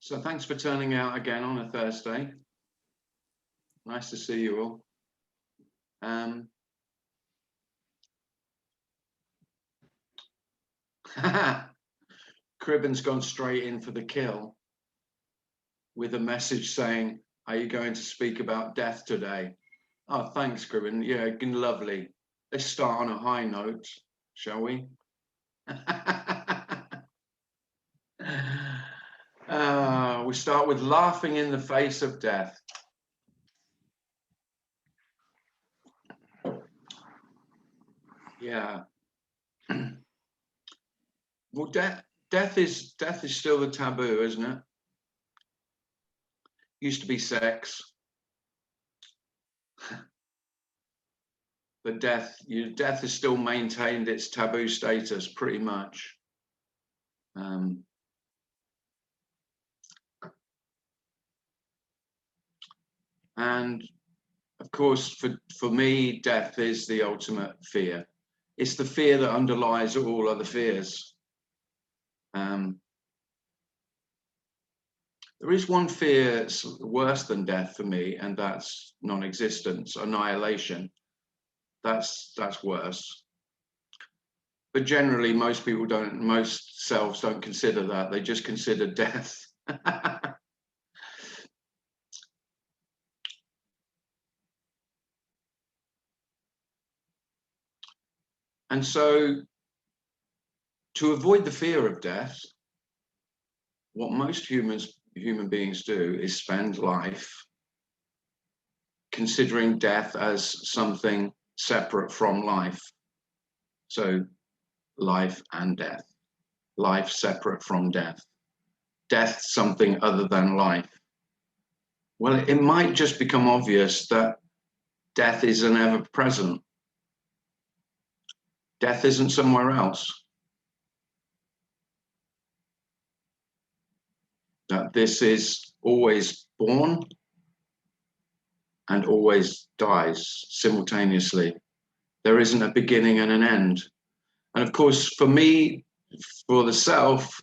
So thanks for turning out again on a Thursday. Nice to see you all. Cribben's gone straight in for the kill with a message saying, "Are you going to speak about death today?" Oh, thanks, Cribben. Yeah, lovely. Let's start on a high note, shall we? We start with laughing in the face of death. Yeah. Well, death is still the taboo, isn't it? Used to be sex, but death has still maintained its taboo status pretty much. And of course, for me, death is the ultimate fear. It's the fear that underlies all other fears. There is one fear worse than death for me, and that's non-existence, annihilation. That's worse. But generally, most selves don't consider that. They just consider death. And so, to avoid the fear of death, what most human beings do is spend life considering death as something separate from life. So, life and death. Life separate from death. Death something other than life. Well, it might just become obvious that death is an ever-present. Death isn't somewhere else. That this is always born and always dies simultaneously. There isn't a beginning and an end. And of course, for me, for the self,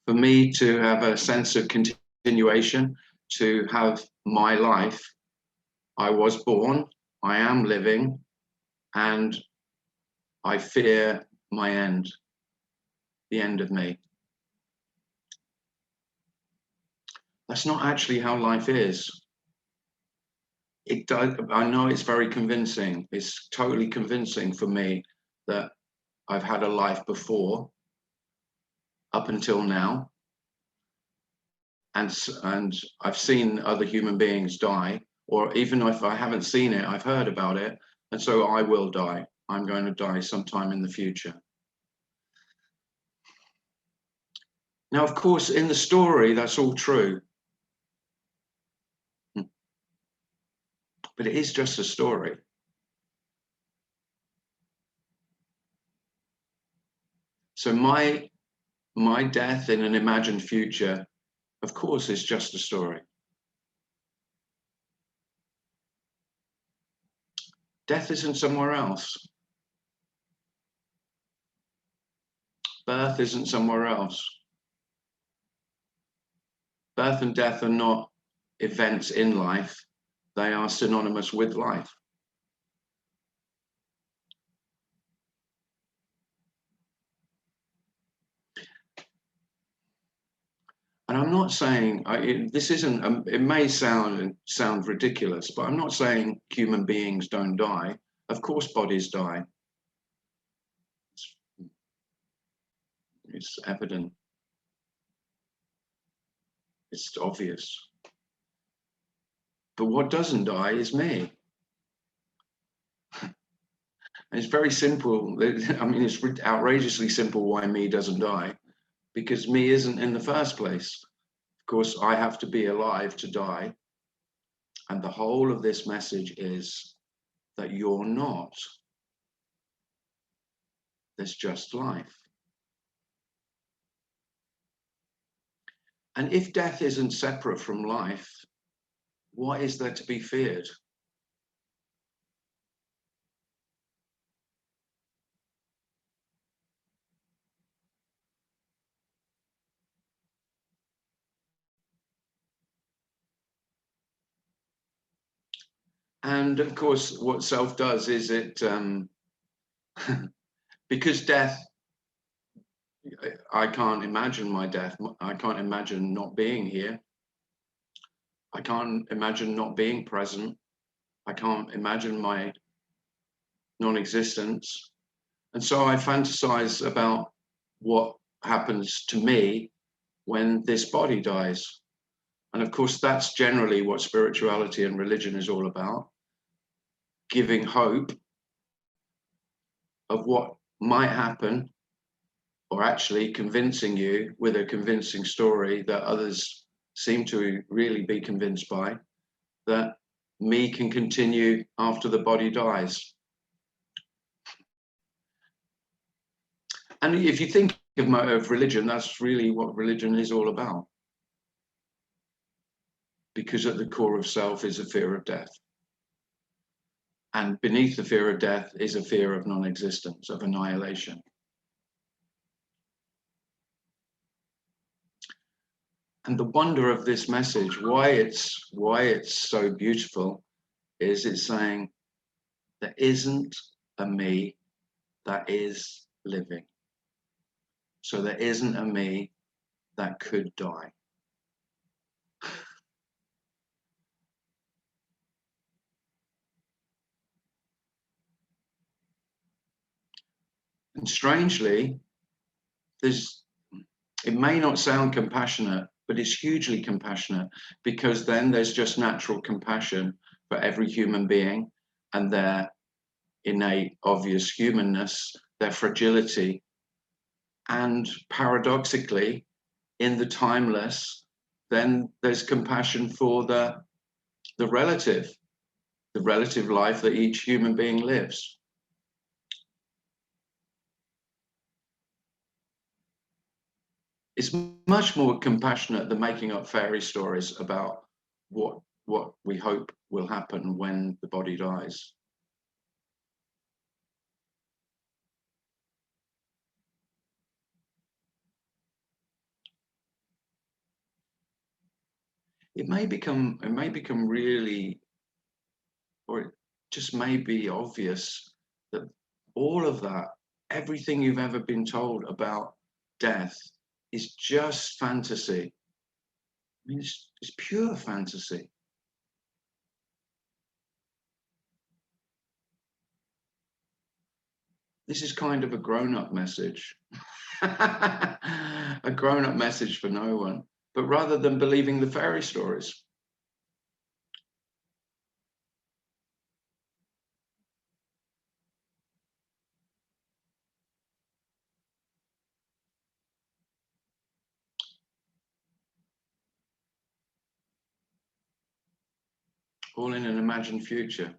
for me to have a sense of continuation, to have my life, I was born, I am living, and I fear my end, the end of me. That's not actually how life is. I know it's very convincing. It's totally convincing for me that I've had a life before, up until now, and I've seen other human beings die, or even if I haven't seen it, I've heard about it, and so I will die. I'm going to die sometime in the future. Now, of course, in the story, that's all true. But it is just a story. So my death in an imagined future, of course, is just a story. Death isn't somewhere else. Birth isn't somewhere else. Birth and death are not events in life. They are synonymous with life. And I'm not saying, this isn't, it may sound ridiculous, but I'm not saying human beings don't die. Of course, bodies die. It's evident. It's obvious. But what doesn't die is me. And it's very simple. I mean, it's outrageously simple why me doesn't die, because me isn't in the first place. Of course, I have to be alive to die. And the whole of this message is that you're not. There's just life. And if death isn't separate from life, what is there to be feared? And of course, what self does is it, because death, I can't imagine my death. I can't imagine not being here. I can't imagine not being present. I can't imagine my non-existence. And so I fantasize about what happens to me when this body dies. And of course, that's generally what spirituality and religion is all about, giving hope of what might happen, or actually convincing you with a convincing story that others seem to really be convinced by, that me can continue after the body dies. And if you think of religion, that's really what religion is all about. Because at the core of self is a fear of death. And beneath the fear of death is a fear of non-existence, of annihilation. And the wonder of this message, why it's so beautiful, is it's saying there isn't a me that is living. So there isn't a me that could die. And strangely, it may not sound compassionate, but it's hugely compassionate, because then there's just natural compassion for every human being and their innate, obvious humanness, their fragility. And paradoxically, in the timeless, then there's compassion for the relative life that each human being lives. It's much more compassionate than making up fairy stories about what we hope will happen when the body dies. It may become really, or it just may be obvious, that all of that, everything you've ever been told about death, is just fantasy. I mean, it's pure fantasy. This is kind of a grown-up message. A grown-up message for no one. But rather than believing the fairy stories, all in an imagined future.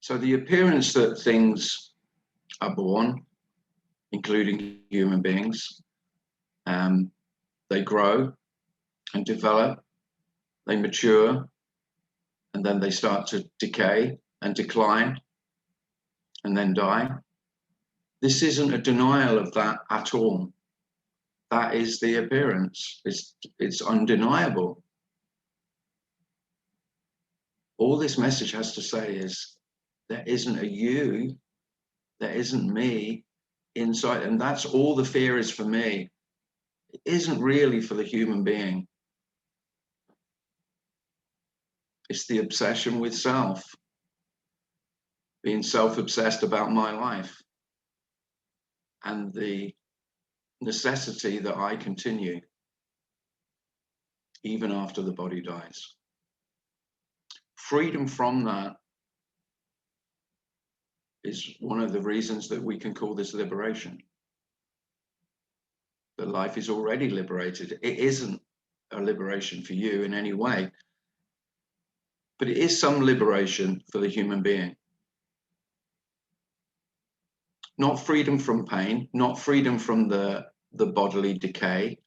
So the appearance that things are born, including human beings, they grow and develop, they mature, and then they start to decay and decline and then die. This isn't a denial of that at all. That is the appearance. It's undeniable. All this message has to say is there isn't a you, there isn't me inside. And that's all the fear is for me. It isn't really for the human being. It's the obsession with self, being self-obsessed about my life, and the necessity that I continue even after the body dies. Freedom from that is one of the reasons that we can call this liberation. That life is already liberated. It isn't. a liberation for you in any way, but it is some liberation for the human being. Not freedom from pain, not freedom from the bodily decay,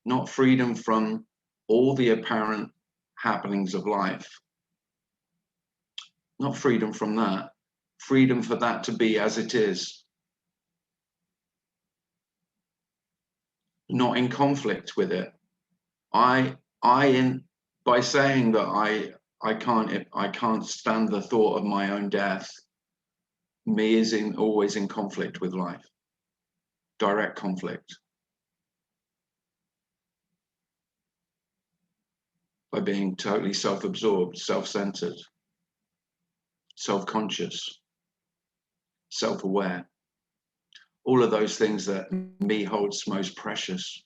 not freedom from all the apparent happenings of life. Not freedom from that. Freedom for that to be as it is. Not in conflict with it. By saying that I can't stand the thought of my own death, me is always in conflict with life. Direct conflict. By being totally self-absorbed, self-centered, self-conscious, self-aware. All of those things that me holds most precious.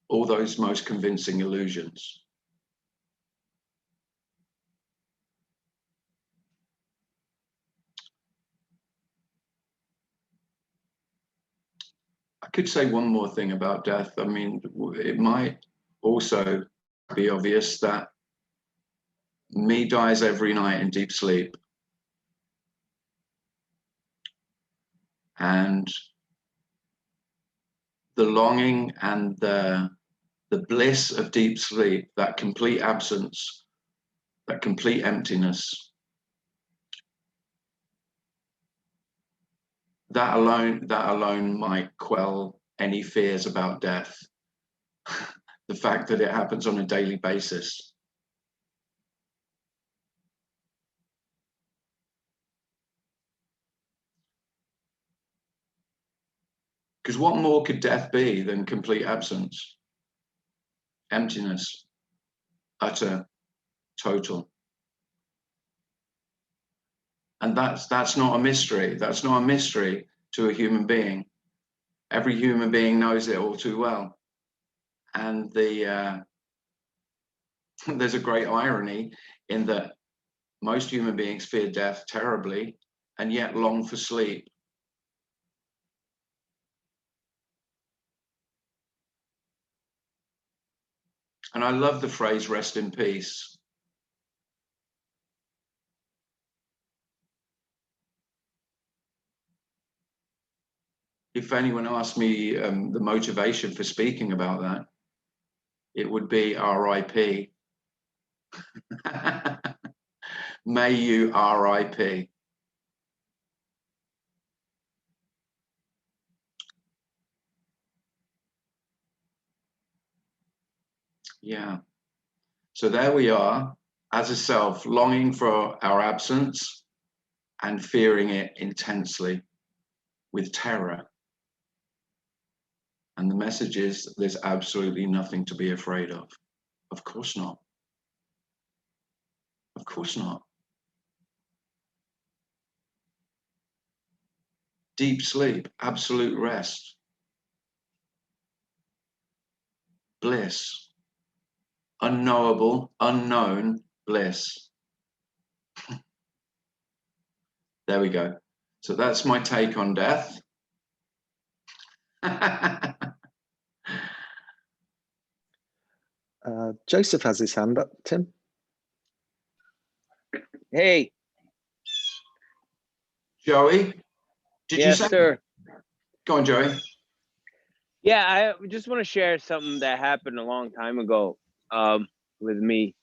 All those most convincing illusions. I could say one more thing about death. I mean, it might also be obvious that me dies every night in deep sleep. And the longing and the bliss of deep sleep, that complete absence, that complete emptiness, that alone might quell any fears about death. The fact that it happens on a daily basis. Because what more could death be than complete absence, emptiness, utter, total? And that's not a mystery. That's not a mystery to a human being. Every human being knows it all too well. And there's a great irony in that most human beings fear death terribly and yet long for sleep. And I love the phrase rest in peace. If anyone asked me the motivation for speaking about that, it would be RIP. May you RIP. Yeah. So there we are, as a self, longing for our absence and fearing it intensely with terror. And the message is there's absolutely nothing to be afraid of. Of course not. Of course not. Deep sleep, absolute rest, bliss, unknowable, unknown bliss. There we go. So that's my take on death. Joseph has his hand up, Tim. Hey. Joey, did you say? Yes, sir. Go on, Joey. Yeah, I just want to share something that happened a long time ago with me,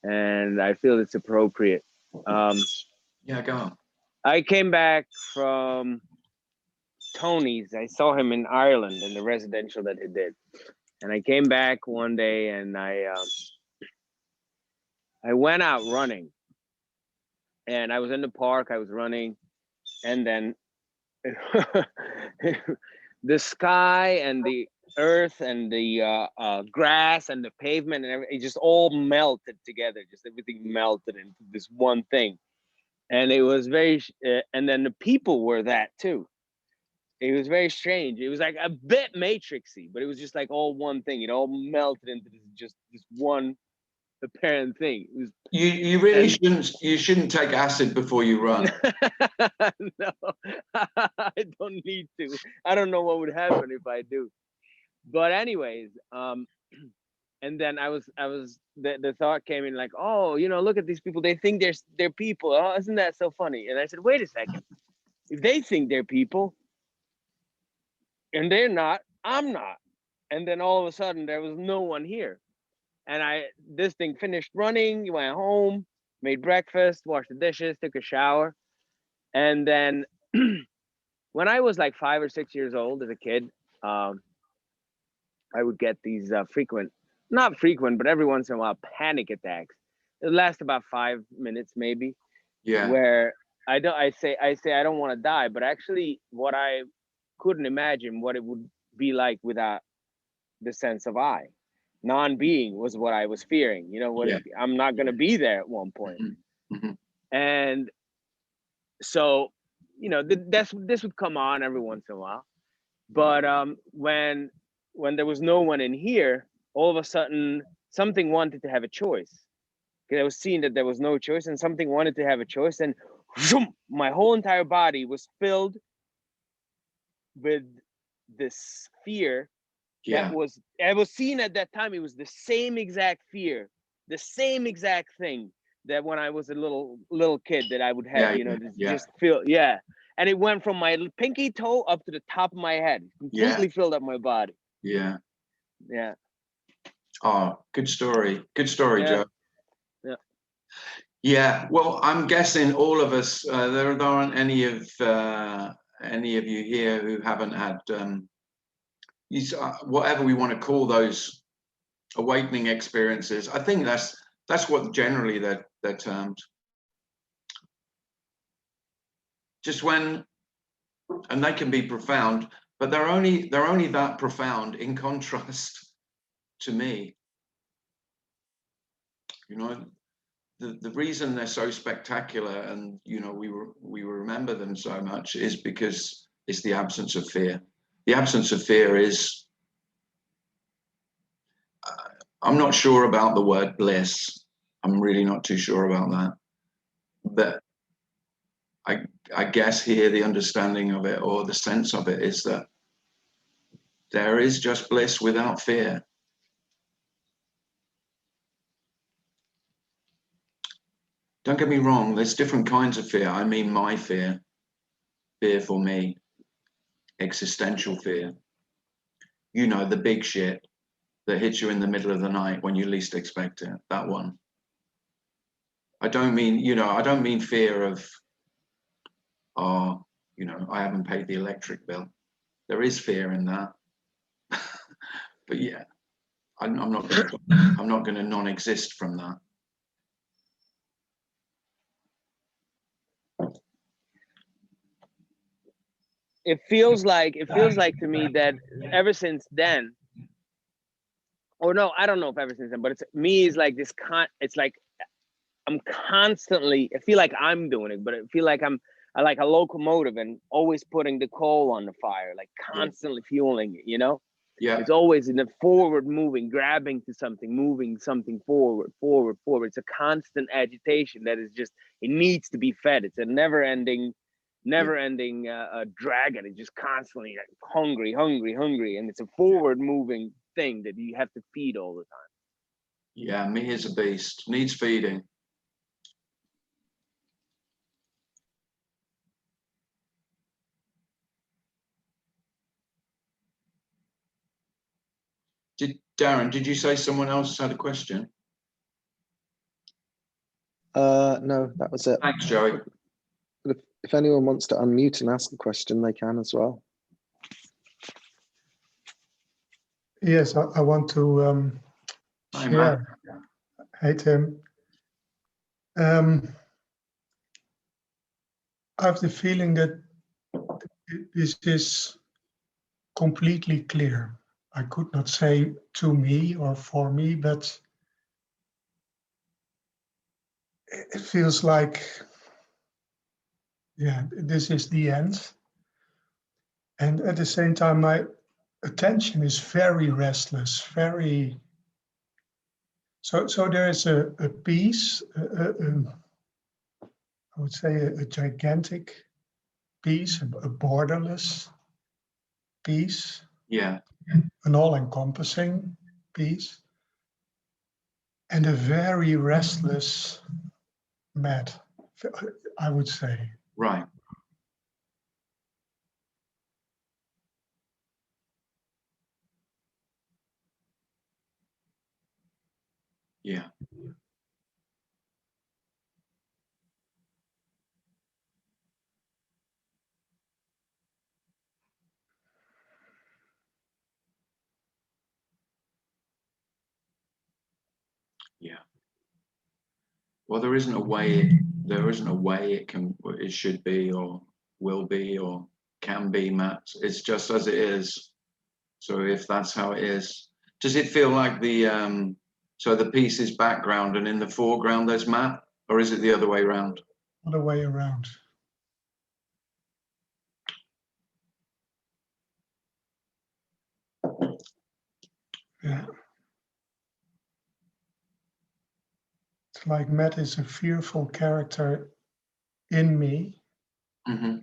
and I feel it's appropriate. Yeah, go on. I came back from Tony's. I saw him in Ireland in the residential that he did, and I came back one day and I went out running, and I was in the park. I was running, and then the sky and the earth and the grass and the pavement and everything, it just all melted together. Just everything melted into this one thing. And it was very, and then the people were that too. It was very strange. It was like a bit matrixy, but it was just like all one thing. It all melted into this one apparent thing. It was, You really shouldn't take acid before you run. no, I don't need to. I don't know what would happen if I do. But anyways, and then the thought came in like, oh, you know, look at these people. They think they're people. Oh, isn't that so funny? And I said, wait a second. If they think they're people and they're not, I'm not. And then all of a sudden there was no one here. And this thing finished running, went home, made breakfast, washed the dishes, took a shower. And then when I was like 5 or 6 years old as a kid, I would get these not frequent, but every once in a while, panic attacks. It lasts about 5 minutes, maybe. Yeah. Where I say I don't want to die, but actually what I couldn't imagine what it would be like without the sense of I. Non-being was what I was fearing. You know, what I'm not going to be there at one point. Mm-hmm. And so, you know, this would come on every once in a while. But when there was no one in here, all of a sudden something wanted to have a choice. Because I was seeing that there was no choice, and something wanted to have a choice, and whoom, my whole entire body was filled with this fear. Yeah. I was seeing at that time, it was the same exact fear, the same exact thing that when I was a little kid that I would have, just feel, and it went from my pinky toe up to the top of my head, completely filled up my body. Yeah. Oh, good story, Joe. Yeah. Well, I'm guessing all of us, there aren't any of you here who haven't had whatever we want to call those awakening experiences. I think that's what generally they're termed. Just when, and they can be profound, but they're only that profound in contrast to me. You know, the reason they're so spectacular, and you know, we remember them so much, is because it's the absence of fear. The absence of fear is, I'm not sure about the word bliss. I'm really not too sure about that. But I guess here the understanding of it, or the sense of it, is that there is just bliss without fear. Don't get me wrong, there's different kinds of fear. I mean, my fear for me, existential fear. You know, the big shit that hits you in the middle of the night when you least expect it, that one. I don't mean fear of, you know, I haven't paid the electric bill. There is fear in that. But yeah, I'm not going to non-exist from that. It feels like to me that ever since then, or no, I don't know if ever since then, but it's like this it's like I'm constantly, I feel like I'm doing it, but I feel like I'm like a locomotive and always putting the coal on the fire, like constantly fueling it, you know? Yeah. It's always in the forward moving, grabbing to something, moving something forward. It's a constant agitation that is just, it needs to be fed. It's a never ending dragon. It's just constantly like hungry. And it's a forward moving thing that you have to feed all the time. Yeah, me is a beast, needs feeding. Darren, did you say someone else had a question? No, that was it. Thanks, Joey. But if anyone wants to unmute and ask a question, they can as well. Yes, I want to share. Hey, Tim. I have the feeling that this is completely clear. I could not say to me or for me, but it feels like, this is the end. And at the same time, my attention is very restless, very So there is a piece, I would say a gigantic piece, a borderless piece, Yeah. an all-encompassing piece, and a very restless Matt, I would say. Right. Yeah. Yeah. Well, there isn't a way. There isn't a way it should be, or will be, or can be, Matt. It's just as it is. So if that's how it is, does it feel like so the piece is background and in the foreground there's Matt, or is it the other way around? Other way around. Yeah. It's like Matt is a fearful character in me. Mm-hmm.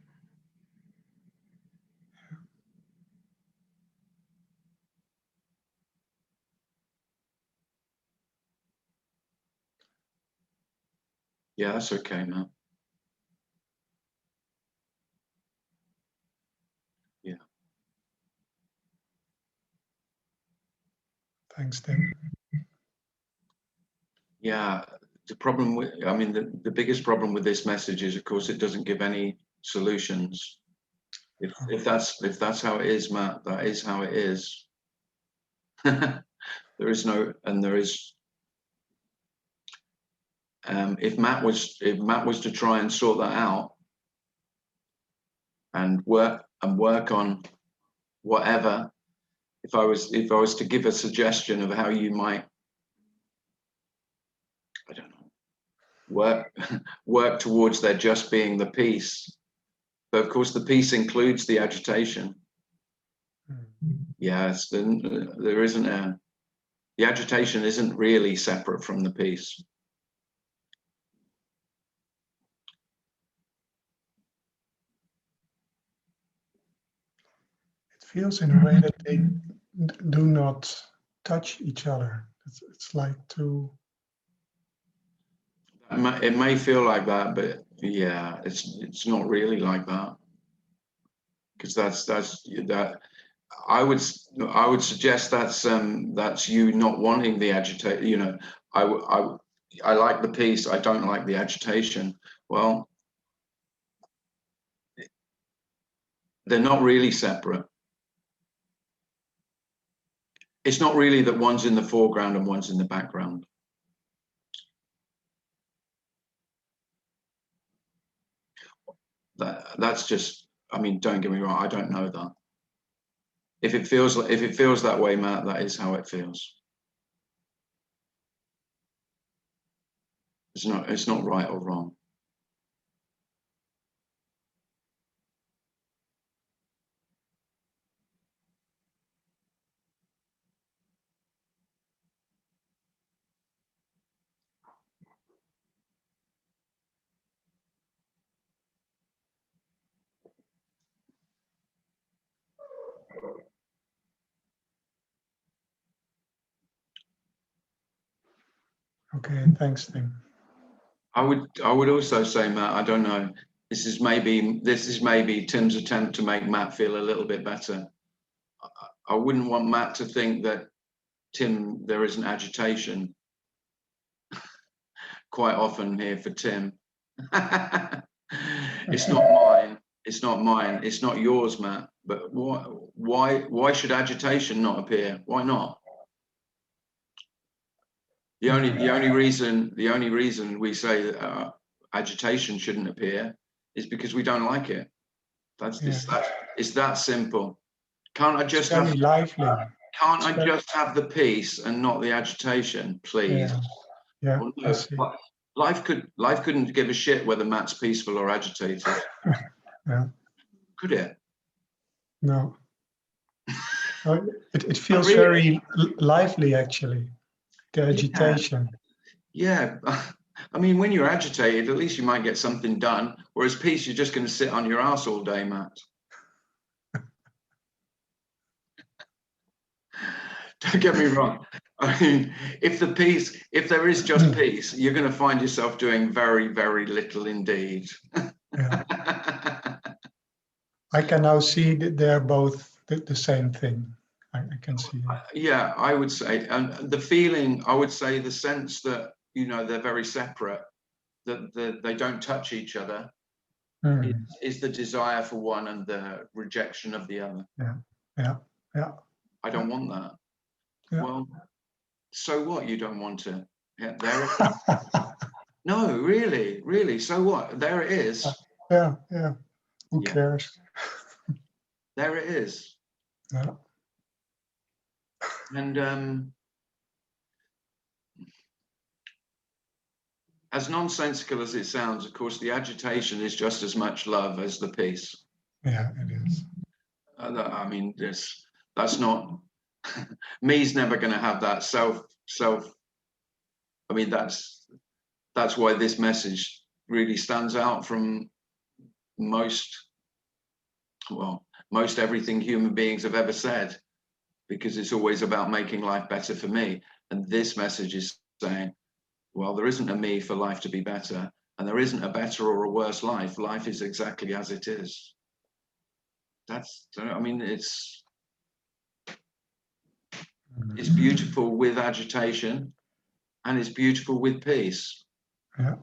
Yeah, that's okay, Matt. Yeah. Thanks, Tim. Yeah. The problem with, I mean, the biggest problem with this message is, of course, it doesn't give any solutions. If that's how it is, Matt, that is how it is. There is no, and there is. If Matt was to try and sort that out and work on whatever, if I was to give a suggestion of how you might, I don't know, work towards there just being the peace. But of course, the peace includes the agitation. Yes, then there isn't the agitation isn't really separate from the peace. It feels in a way that they do not touch each other. It's like two. It may feel like that, but yeah, it's not really like that. Because that's that. I would suggest that's you not wanting the agitation. You know, I like the peace. I don't like the agitation. Well, they're not really separate. It's not really that one's in the foreground and one's in the background. That's just. I mean, don't get me wrong. I don't know that. If it feels that way, Matt, that is how it feels. It's not right or wrong. Okay, thanks, Tim. I would also say, Matt, I don't know. This is maybe Tim's attempt to make Matt feel a little bit better. I wouldn't want Matt to think that there isn't agitation quite often here for Tim. It's not mine. It's not mine. It's not yours, Matt. But why should agitation not appear? Why not? The only reason we say that agitation shouldn't appear is because we don't like it. It's that simple. Can't I just have lively? Can't I just have the peace and not the agitation, please? Yeah. Well, no, life couldn't give a shit whether Matt's peaceful or agitated. Yeah. Could it? No. It feels very lively, actually. the agitation. Yeah. I mean, when you're agitated, at least you might get something done. Whereas peace, you're just going to sit on your ass all day, Matt. Don't get me wrong. I mean, if there is just peace, you're going to find yourself doing very, very little indeed. Yeah. I can now see that they're both the same thing. I can see it. Yeah, I would say, and the feeling, I would say the sense that, you know, they're very separate, that they don't touch each other, is the desire for one and the rejection of the other. Yeah. I don't want that. Yeah. Well, so what? You don't want it? Yeah, there it is. No, really. So what? There it is. Yeah. Who cares? There it is. Yeah. And as nonsensical as it sounds, of course, the agitation is just as much love as the peace. Yeah, it is. I mean, that's not me's never going to have that self. I mean, that's why this message really stands out from most everything human beings have ever said, because it's always about making life better for me. And this message is saying, well, there isn't a me for life to be better, and there isn't a better or a worse life. Life is exactly as it is. I mean, it's beautiful with agitation, and it's beautiful with peace. Yeah.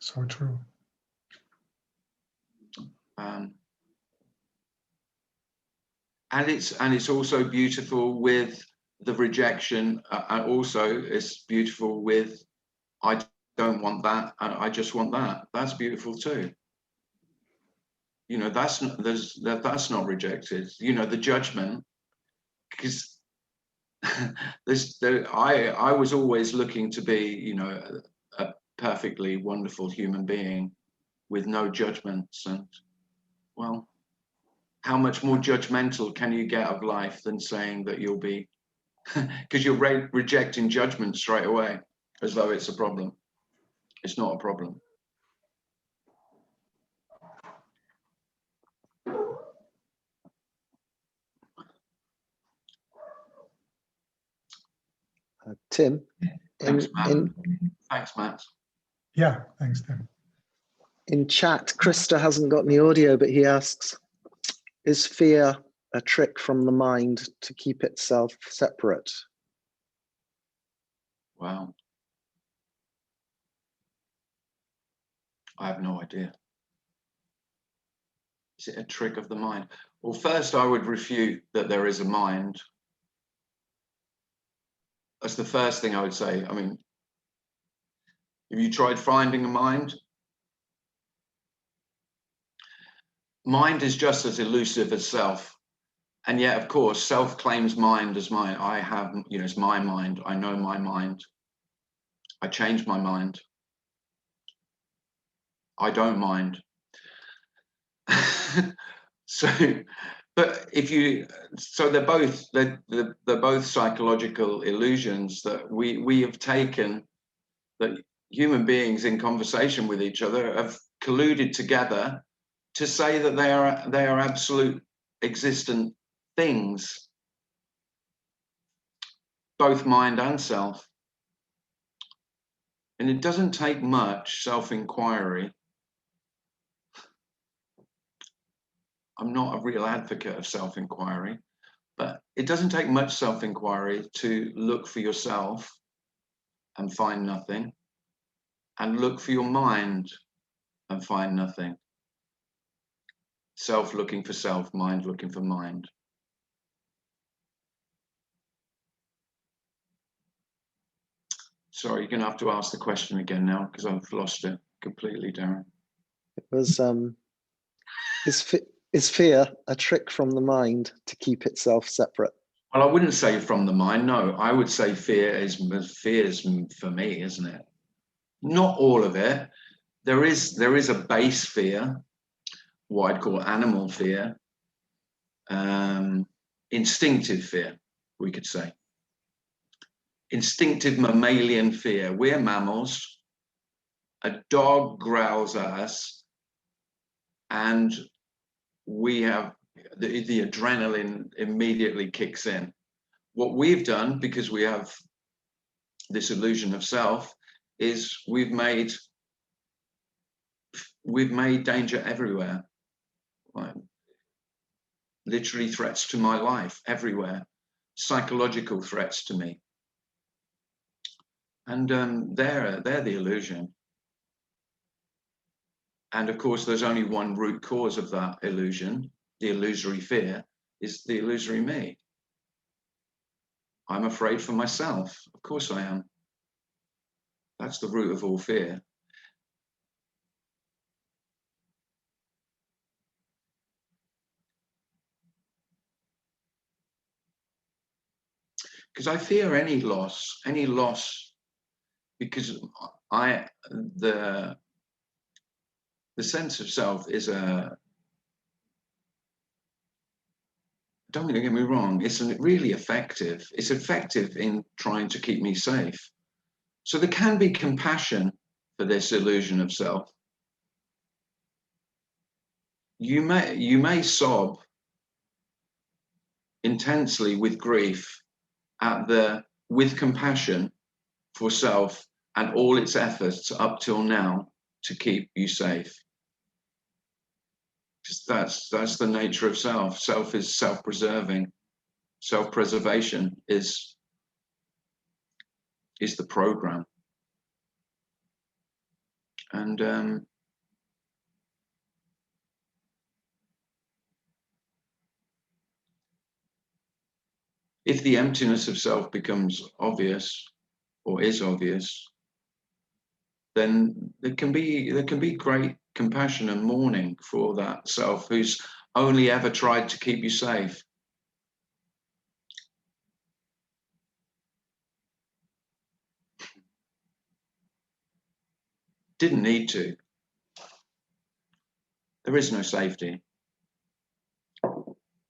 So true. And it's also beautiful with the rejection, and also it's beautiful with I don't want that, and I just want that. That's beautiful too. You know, that's not rejected. You know, the judgment, because I was always looking to be, you know, a perfectly wonderful human being with no judgments, and well, how much more judgmental can you get of life than saying that you'll be, because you're rejecting judgment straight away as though it's a problem. It's not a problem. Tim, Thanks, Matt. Yeah, thanks, Tim. In chat, Krista hasn't got any audio, but he asks, is fear a trick from the mind to keep itself separate? Wow. I have no idea. Is it a trick of the mind? Well, first I would refute that there is a mind. That's the first thing I would say. I mean, have you tried finding a mind? Mind is just as elusive as self. And yet, of course, self claims mind as mine. I have, you know, it's my mind. I know my mind. I change my mind. I don't mind. So, but they're both psychological illusions that we have taken, that human beings in conversation with each other have colluded together to say that they are absolute existent things, both mind and self. And it doesn't take much self-inquiry. I'm not a real advocate of self-inquiry, but it doesn't take much self-inquiry to look for yourself and find nothing, and look for your mind and find nothing. Self looking for self, mind looking for mind. Sorry, you're going to have to ask the question again now, because I've lost it completely, Darren. It was, is fear a trick from the mind to keep itself separate? Well, I wouldn't say from the mind, no. I would say fear is for me, isn't it? Not all of it. There is a base fear, what I'd call animal fear, instinctive fear, we could say. instinctive mammalian fear. We're mammals. A dog growls at us, and we have the adrenaline immediately kicks in. What we've done, because we have this illusion of self, is we've made danger everywhere. Like, literally threats to my life everywhere, psychological threats to me. And they're the illusion. And of course, there's only one root cause of that illusion. The illusory fear is the illusory me. I'm afraid for myself. Of course I am. That's the root of all fear. Because I fear any loss, because the sense of self is don't get me wrong, it's really effective. It's effective in trying to keep me safe. So there can be compassion for this illusion of self. You may sob intensely with grief with compassion for self and all its efforts up till now to keep you safe. That's the nature of self. Self is self-preserving. Self-preservation is the program. And if the emptiness of self becomes obvious or is obvious, then there can be great compassion and mourning for that self who's only ever tried to keep you safe. Didn't need to. There is no safety.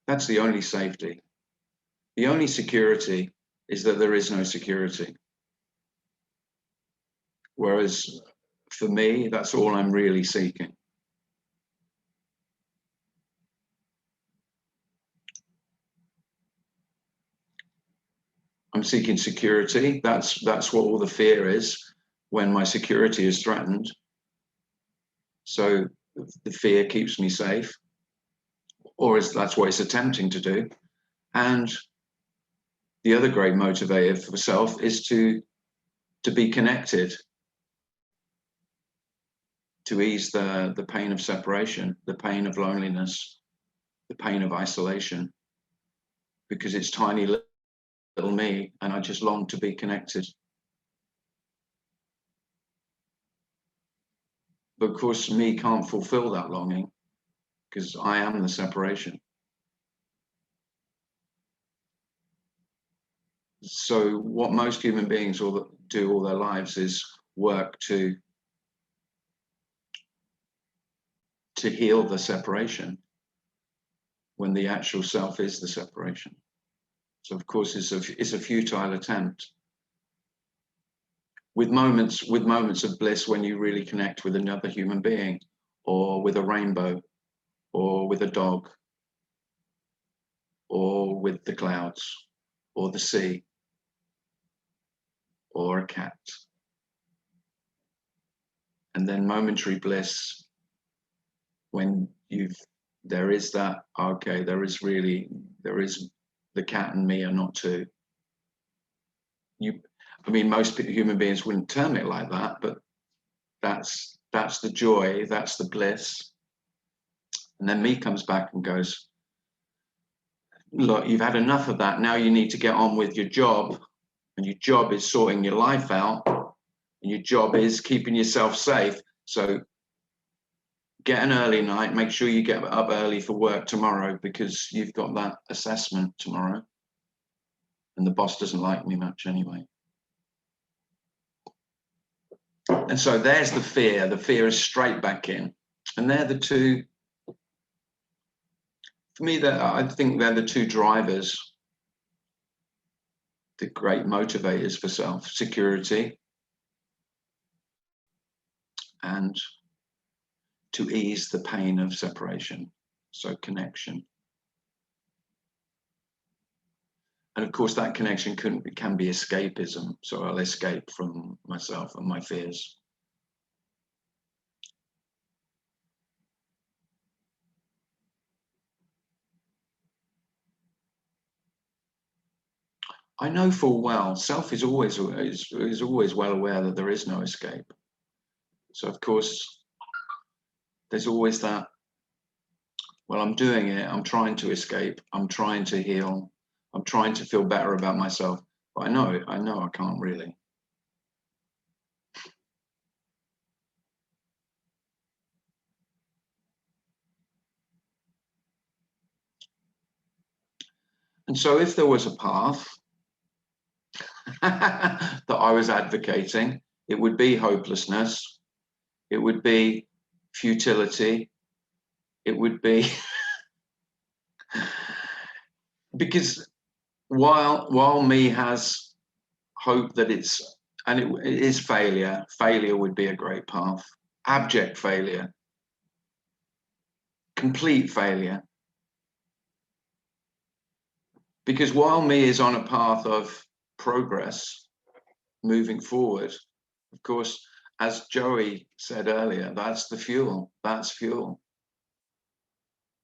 That's the only safety. The only security is that there is no security. Whereas for me, that's all I'm really seeking. I'm seeking security. That's what all the fear is when my security is threatened. So the fear keeps me safe, or that's what it's attempting to do. And the other great motivator for self is to be connected, to ease the pain of separation, the pain of loneliness, the pain of isolation, because it's tiny little me and I just long to be connected. But of course, me can't fulfill that longing because I am the separation. So what most human beings do all their lives is work to heal the separation when the actual self is the separation. So of course it's a futile attempt. With moments of bliss when you really connect with another human being, or with a rainbow, or with a dog, or with the clouds, or the sea, or a cat. And then momentary bliss when there is that, okay, there is the cat and me are not two. I mean, most human beings wouldn't term it like that, but that's the joy, that's the bliss. And then me comes back and goes, look, you've had enough of that. Now you need to get on with your job. And your job is sorting your life out. And your job is keeping yourself safe. So get an early night. Make sure you get up early for work tomorrow because you've got that assessment tomorrow. And the boss doesn't like me much anyway. And so there's the fear. The fear is straight back in. And they're the two, for me, I think they're the two drivers the great motivators for self-security and to ease the pain of separation, so connection. And of course, that connection can be escapism, so I'll escape from myself and my fears. I know full well, self is always well aware that there is no escape. So of course, there's always that, well, I'm doing it, I'm trying to escape, I'm trying to heal, I'm trying to feel better about myself, but I know I can't really. And so if there was a path that I was advocating, it would be hopelessness, it would be futility, it would be because while me has hope that it is failure would be a great path, abject failure, complete failure. Because while me is on a path of progress, moving forward, of course, as Joey said earlier, that's the fuel, that's fuel.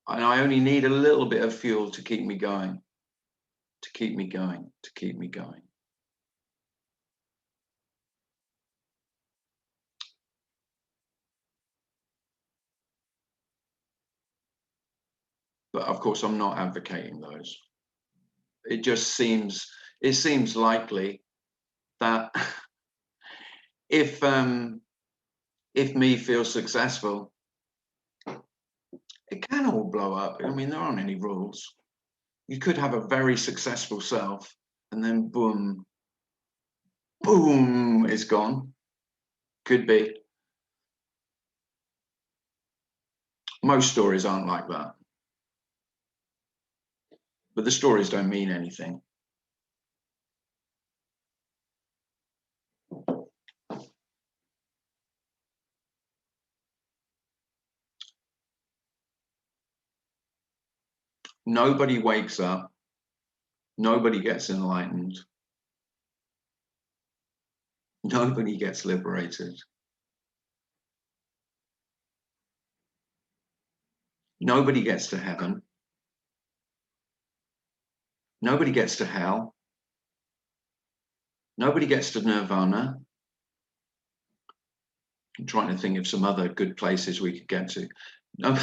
And I only need a little bit of fuel to keep me going, to keep me going, to keep me going. But of course, I'm not advocating those. It seems likely that if me feels successful, it can all blow up. I mean, there aren't any rules. You could have a very successful self and then boom, boom, it's gone. Could be. Most stories aren't like that. But the stories don't mean anything. Nobody wakes up. Nobody gets enlightened. Nobody gets liberated. Nobody gets to heaven. Nobody gets to hell. Nobody gets to nirvana. I'm trying to think of some other good places we could get to. No,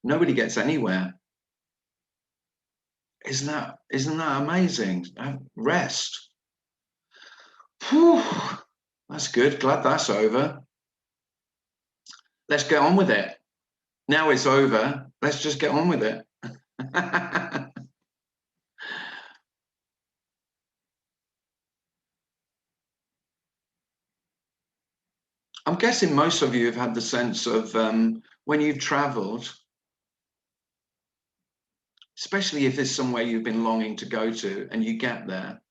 nobody gets anywhere. Isn't that amazing? Rest. Whew, that's good. Glad that's over. Let's get on with it. Now it's over. Let's just get on with it. I'm guessing most of you have had the sense of when you've traveled, especially if there's somewhere you've been longing to go to and you get there.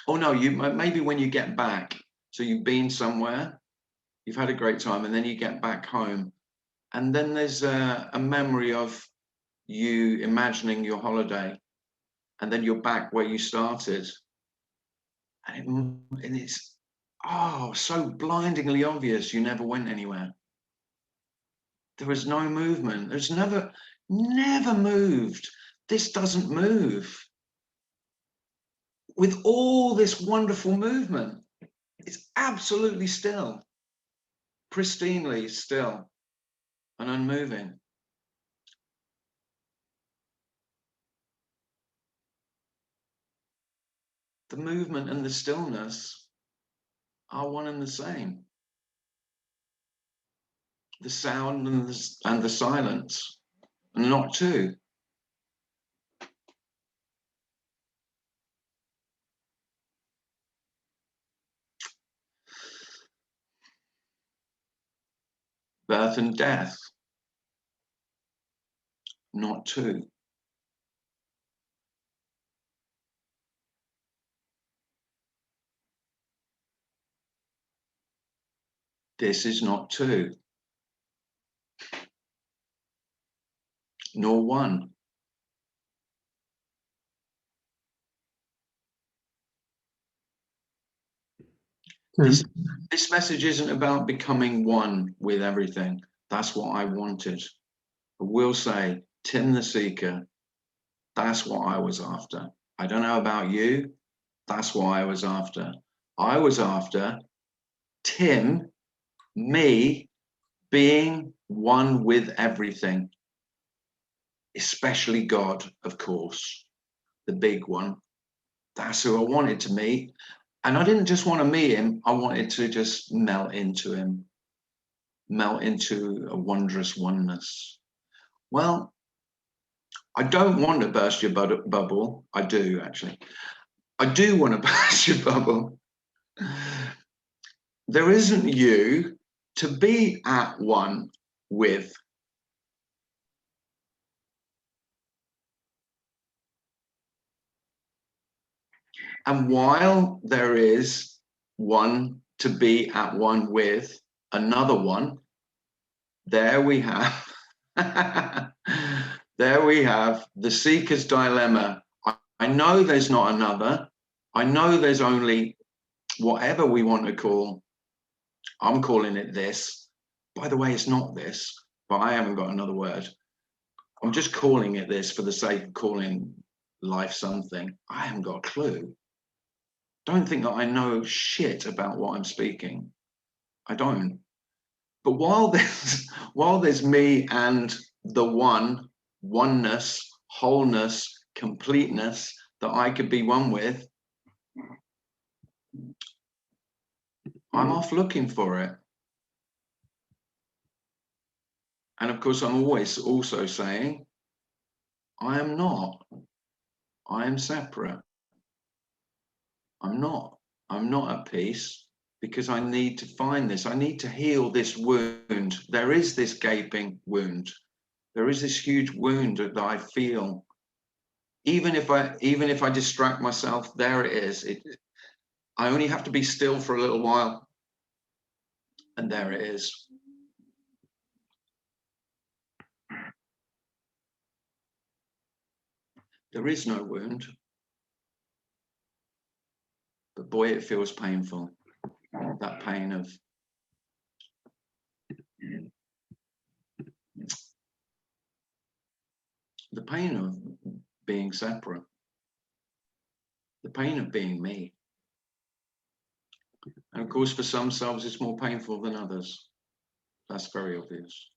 Oh no, maybe when you get back. So you've been somewhere, you've had a great time, and then you get back home. And then there's a memory of you imagining your holiday, and then you're back where you started. And it's, oh, so blindingly obvious you never went anywhere. There was no movement. There's never moved. This doesn't move. With all this wonderful movement, it's absolutely still, pristinely still and unmoving. The movement and the stillness are one and the same. The sound and the silence are not two. Birth and death, not two. this is not two, nor one. This message isn't about becoming one with everything. That's what I wanted. I will say, Tim the Seeker, that's what I was after. I don't know about you. That's what I was after. I was after Tim, me, being one with everything, especially God, of course, the big one. That's who I wanted to meet. And I didn't just want to meet him, I wanted to just melt into him, melt into a wondrous oneness. Well, I don't want to burst your bubble. I do, actually. I do want to burst your bubble. There isn't you to be at one with. And while there is one to be at one with another one, there we have, there we have the seeker's dilemma. I know there's not another. I know there's only whatever we want to call. I'm calling it this. By the way, it's not this, but I haven't got another word. I'm just calling it this for the sake of calling life something. I haven't got a clue. Don't think that I know shit about what I'm speaking. I don't. But while there's me and the one, oneness, wholeness, completeness that I could be one with, I'm off looking for it. And of course, I'm always also saying, I am not. I am separate. I'm not at peace because I need to find this. I need to heal this wound. There is this gaping wound. There is this huge wound that I feel. Even if I distract myself, there it is. I only have to be still for a little while, and there it is. There is no wound, but boy, it feels painful. That pain of the pain of being separate, the pain of being me. And of course, for some selves, it's more painful than others. That's very obvious.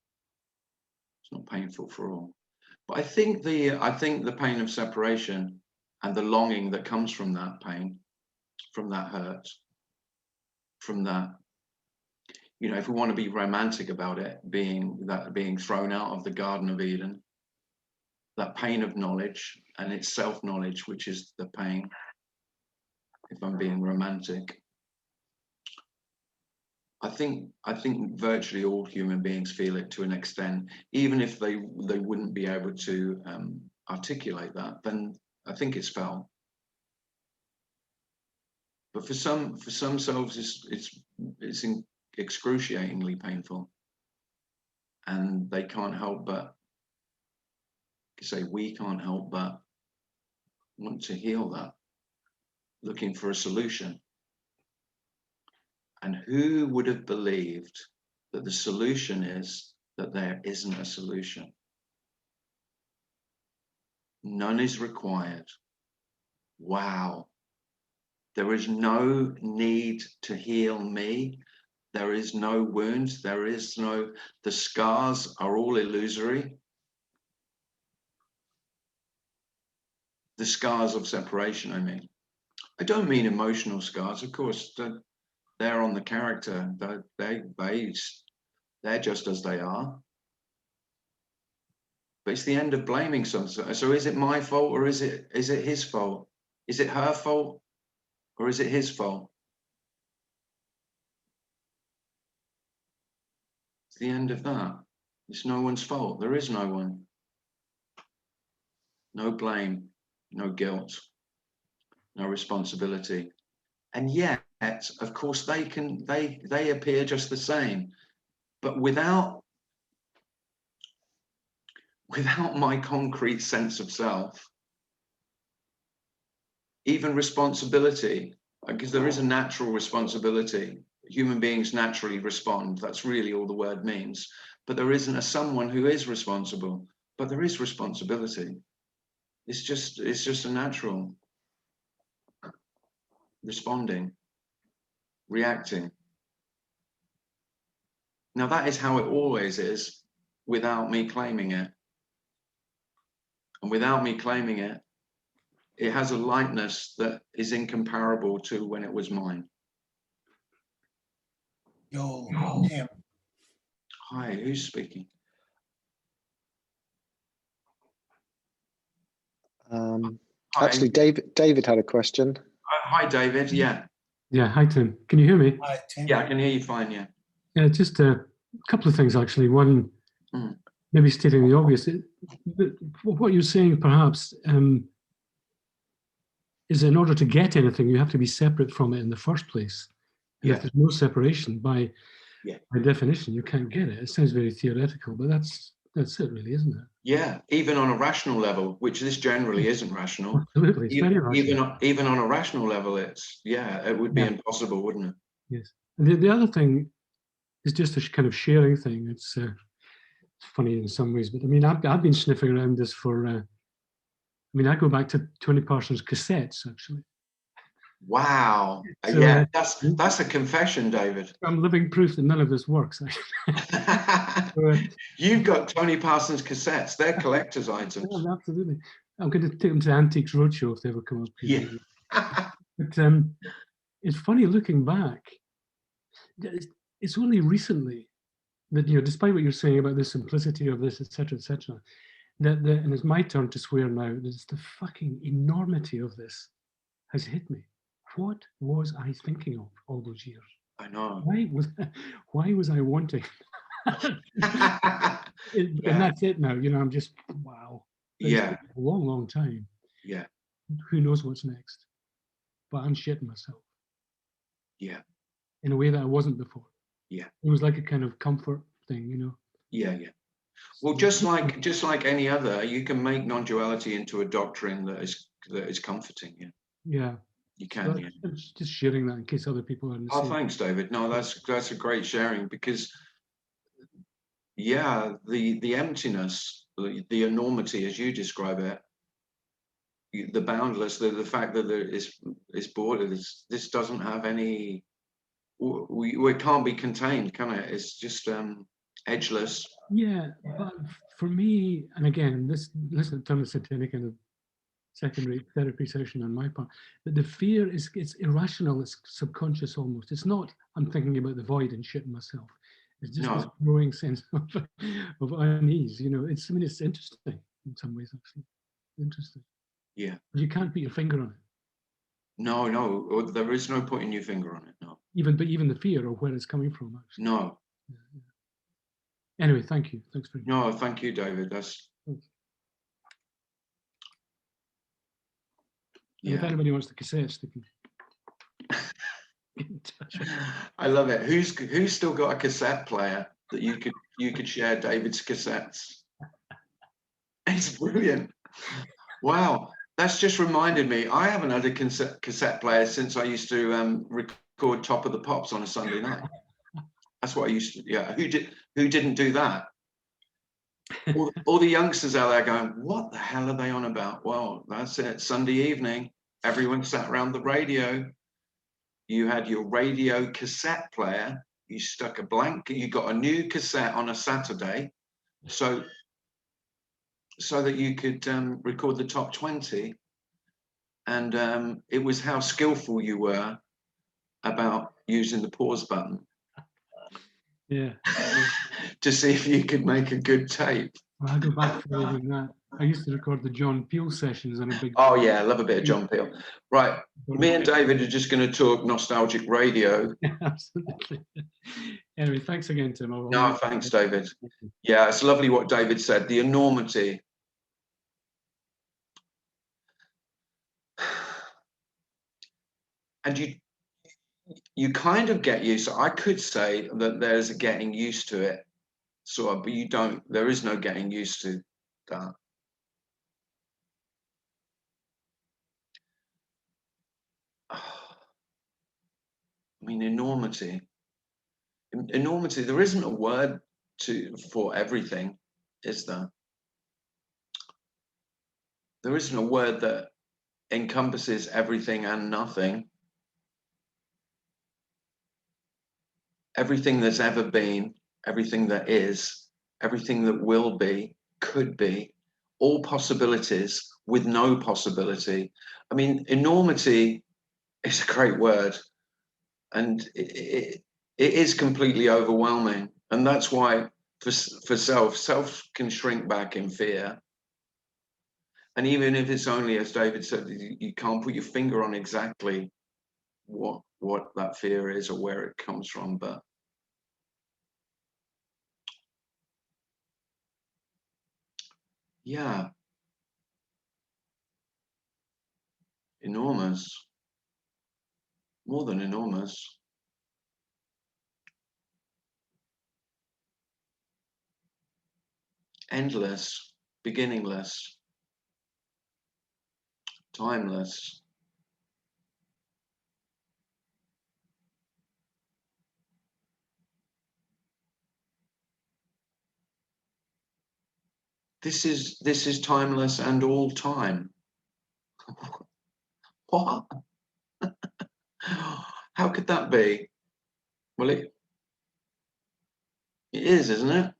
It's not painful for all. But I think the pain of separation and the longing that comes from that pain, from that hurt, from that, you know, if we want to be romantic about it, being thrown out of the Garden of Eden, that pain of knowledge and it's self-knowledge, which is the pain, if I'm being romantic. I think virtually all human beings feel it to an extent, even if they wouldn't be able to articulate that, then I think it's felt. But for some selves, it's excruciatingly painful, and they can't help but say, we can't help but want to heal that, looking for a solution. And who would have believed that the solution is that there isn't a solution? None is required. Wow. There is no need to heal me. There is no wounds. The scars are all illusory. The scars of separation, I mean. I don't mean emotional scars, of course. They're on the character. They're just as they are. But it's the end of blaming something. So is it my fault or is it his fault? Is it her fault or is it his fault? It's the end of that. It's no one's fault. There is no one. No blame, no guilt, no responsibility. And yet, of course, they appear just the same, but without my concrete sense of self, even responsibility, because there is a natural responsibility. Human beings naturally respond. That's really all the word means. But there isn't a someone who is responsible, but there is responsibility. It's just a natural responding, reacting. Now that is how it always is, without me claiming it. And without me claiming it, it has a lightness that is incomparable to when it was mine. Yo, Tim. Hi, who's speaking? Hi. Actually, David had a question. Hi, David. Yeah. Yeah, hi, Tim. Can you hear me? Hi, Tim. Yeah, I can hear you fine, yeah. Yeah, just a couple of things, actually. One, maybe stating the obvious. What you're saying, perhaps, is in order to get anything, you have to be separate from it in the first place. And if there's no separation, by definition, you can't get it. It sounds very theoretical, but that's it, really, isn't it? Yeah, even on a rational level, which this generally isn't rational. Absolutely, it's very rational. Even on a rational level, it's, it would be impossible, wouldn't it? Yes. And the other thing is just a kind of sharing thing. It's funny in some ways, but I mean, I've been sniffing around this for, I mean, I go back to Tony Parsons' cassettes, actually. Wow. So, yeah, that's a confession, David. I'm living proof that none of this works, actually. You've got Tony Parsons cassettes. They're collector's items. Yeah, absolutely. I'm going to take them to Antiques Roadshow if they ever come up here. Yeah. But it's funny looking back. It's only recently that, you know, despite what you're saying about the simplicity of this, etc., that and it's my turn to swear now, that the fucking enormity of this has hit me. What was I thinking of all those years? I know. Why was I wanting? And that's it now. You know, I'm just, wow. It's been a long time. Yeah. Who knows what's next? But I'm shitting myself. Yeah. In a way that I wasn't before. Yeah. It was like a kind of comfort thing, you know. Yeah, yeah. Well, just like any other, you can make non-duality into a doctrine that is comforting. Yeah. Yeah. You can. So just sharing that in case other people are. Oh, thanks, David. No, that's a great sharing, because the emptiness, the enormity as you describe it, the boundless, the fact that there is border, this doesn't have any, we can't be contained, can it? It's just edgeless. Yeah, but for me, and again, listen, turn this into any kind of secondary therapy session on my part, but the fear it's irrational, it's subconscious almost. It's not, I'm thinking about the void and shitting myself. It's just this growing sense of unease, you know. It's interesting in some ways, actually. Interesting. Yeah. But you can't put your finger on it. No, there is no putting your finger on it, no. Even the fear of where it's coming from, actually. No. Yeah. Anyway, thank you. Thanks very much. No, thank you, David. And if anybody wants the cassettes, they can get in touch. I love it. Who's still got a cassette player that you could share David's cassettes? It's brilliant. Wow, that's just reminded me. I haven't had a cassette player since I used to record Top of the Pops on a Sunday night. That's what I used to. Yeah, who didn't do that? All the youngsters out there going, what the hell are they on about? Well, that's it. Sunday evening, everyone sat around the radio. You had your radio cassette player. You stuck a blank. You got a new cassette on a Saturday, so that you could record the top 20. And it was how skillful you were about using the pause button. Yeah. To see if you could make a good tape. Well, I go back further than that. I used to record the John Peel sessions on a big. Oh yeah, I love a bit of John Peel. Right, me and David are just going to talk nostalgic radio. Absolutely. Anyway, thanks again, Tim. No, thanks, David. Yeah, it's lovely what David said. The enormity. And you kind of get used to, I could say that there's a getting used to it, sort of, but you don't, there is no getting used to that. I mean, enormity. Enormity, there isn't a word for everything, is there? There isn't a word that encompasses everything and nothing. Everything that's ever been, everything that is, everything that will be, could be, all possibilities with no possibility. I mean, enormity is a great word, and it is completely overwhelming. And that's why for self can shrink back in fear. And even if it's only, as David said, you can't put your finger on exactly what that fear is or where it comes from, but yeah, enormous, more than enormous. Endless, beginningless, timeless. This is timeless and all time. What? How could that be? Well, it is, isn't it?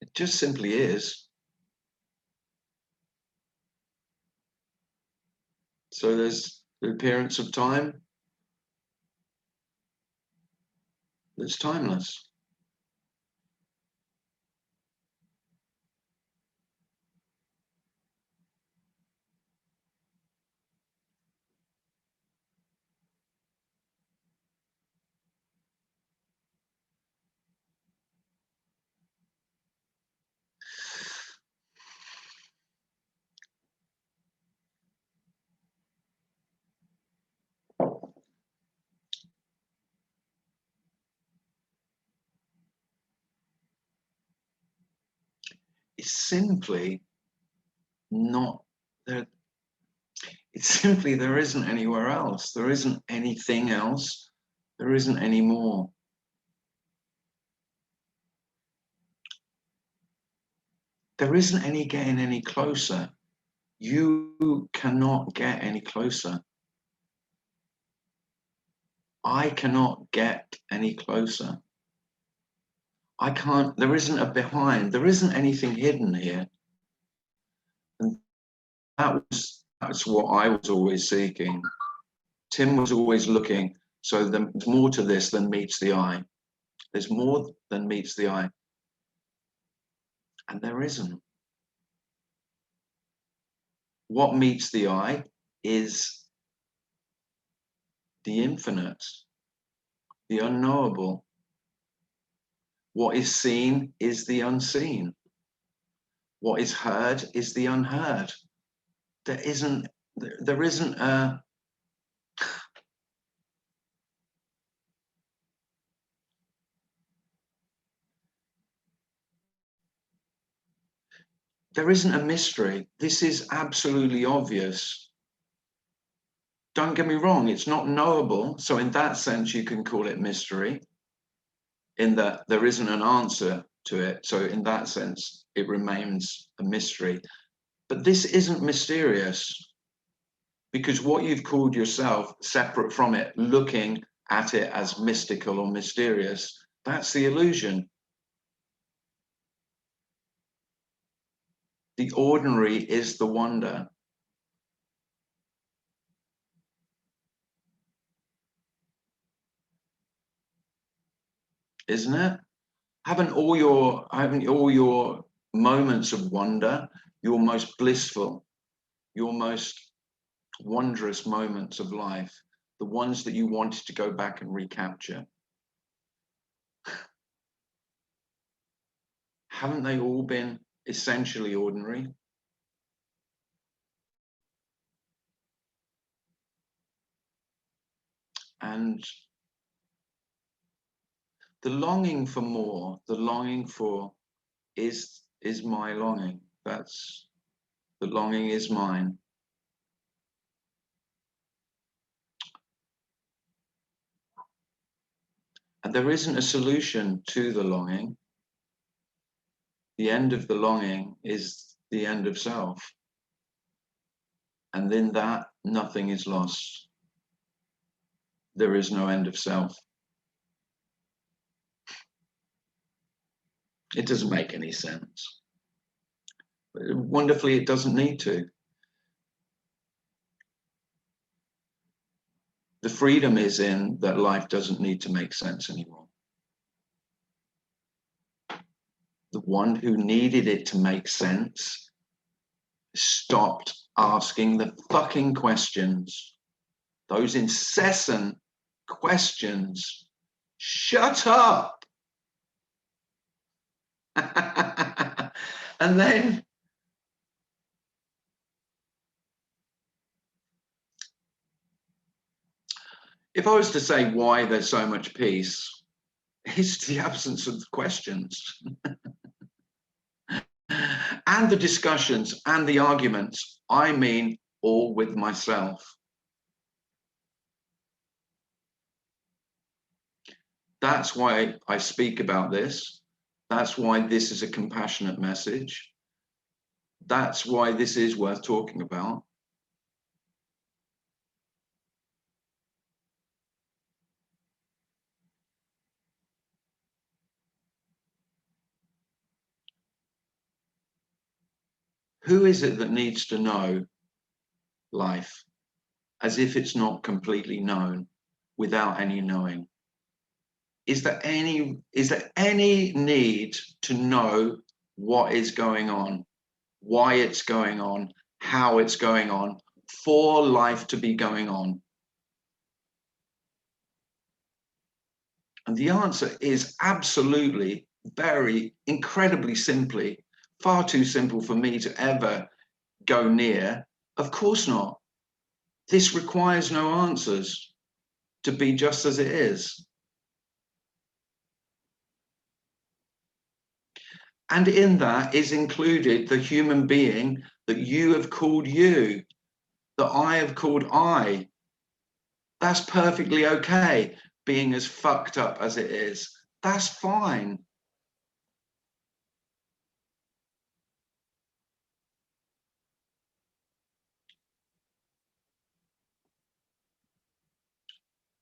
It just simply is. So there's the appearance of time that's timeless. It's simply not there. It's simply there isn't anywhere else. There isn't anything else. There isn't any more. There isn't any getting any closer. You cannot get any closer. I cannot get any closer. I can't, there isn't a behind, there isn't anything hidden here. And that's what I was always seeking. Tim was always looking, so there's more to this than meets the eye. There's more than meets the eye. And there isn't. What meets the eye is the infinite, the unknowable. What is seen is the unseen. What is heard is the unheard. There isn't a, there isn't a mystery. This is absolutely obvious. Don't get me wrong, it's not knowable. So in that sense, you can call it mystery, in that there isn't an answer to it. So in that sense, it remains a mystery. But this isn't mysterious, because what you've called yourself, separate from it, looking at it as mystical or mysterious, that's the illusion. The ordinary is the wonder. Isn't it? Haven't all your moments of wonder, your most blissful, your most wondrous moments of life, the ones that you wanted to go back and recapture, haven't they all been essentially ordinary? And the longing for more, the longing for is my longing. That's, the longing is mine. And there isn't a solution to the longing. The end of the longing is the end of self. And in that, nothing is lost. There is no end of self. It doesn't make any sense. Wonderfully, it doesn't need to. The freedom is in that life doesn't need to make sense anymore. The one who needed it to make sense stopped asking the fucking questions. Those incessant questions. Shut up! And then if I was to say why there's so much peace, it's the absence of the questions. And the discussions and the arguments, I mean, all with myself. That's why I speak about this. That's why this is a compassionate message. That's why this is worth talking about. Who is it that needs to know life as if it's not completely known without any knowing? Is there any need to know what is going on, why it's going on, how it's going on, for life to be going on? And the answer is absolutely, very, incredibly simply, far too simple for me to ever go near. Of course not. This requires no answers to be just as it is. And in that is included the human being that you have called you, that I have called I. That's perfectly okay, being as fucked up as it is. That's fine.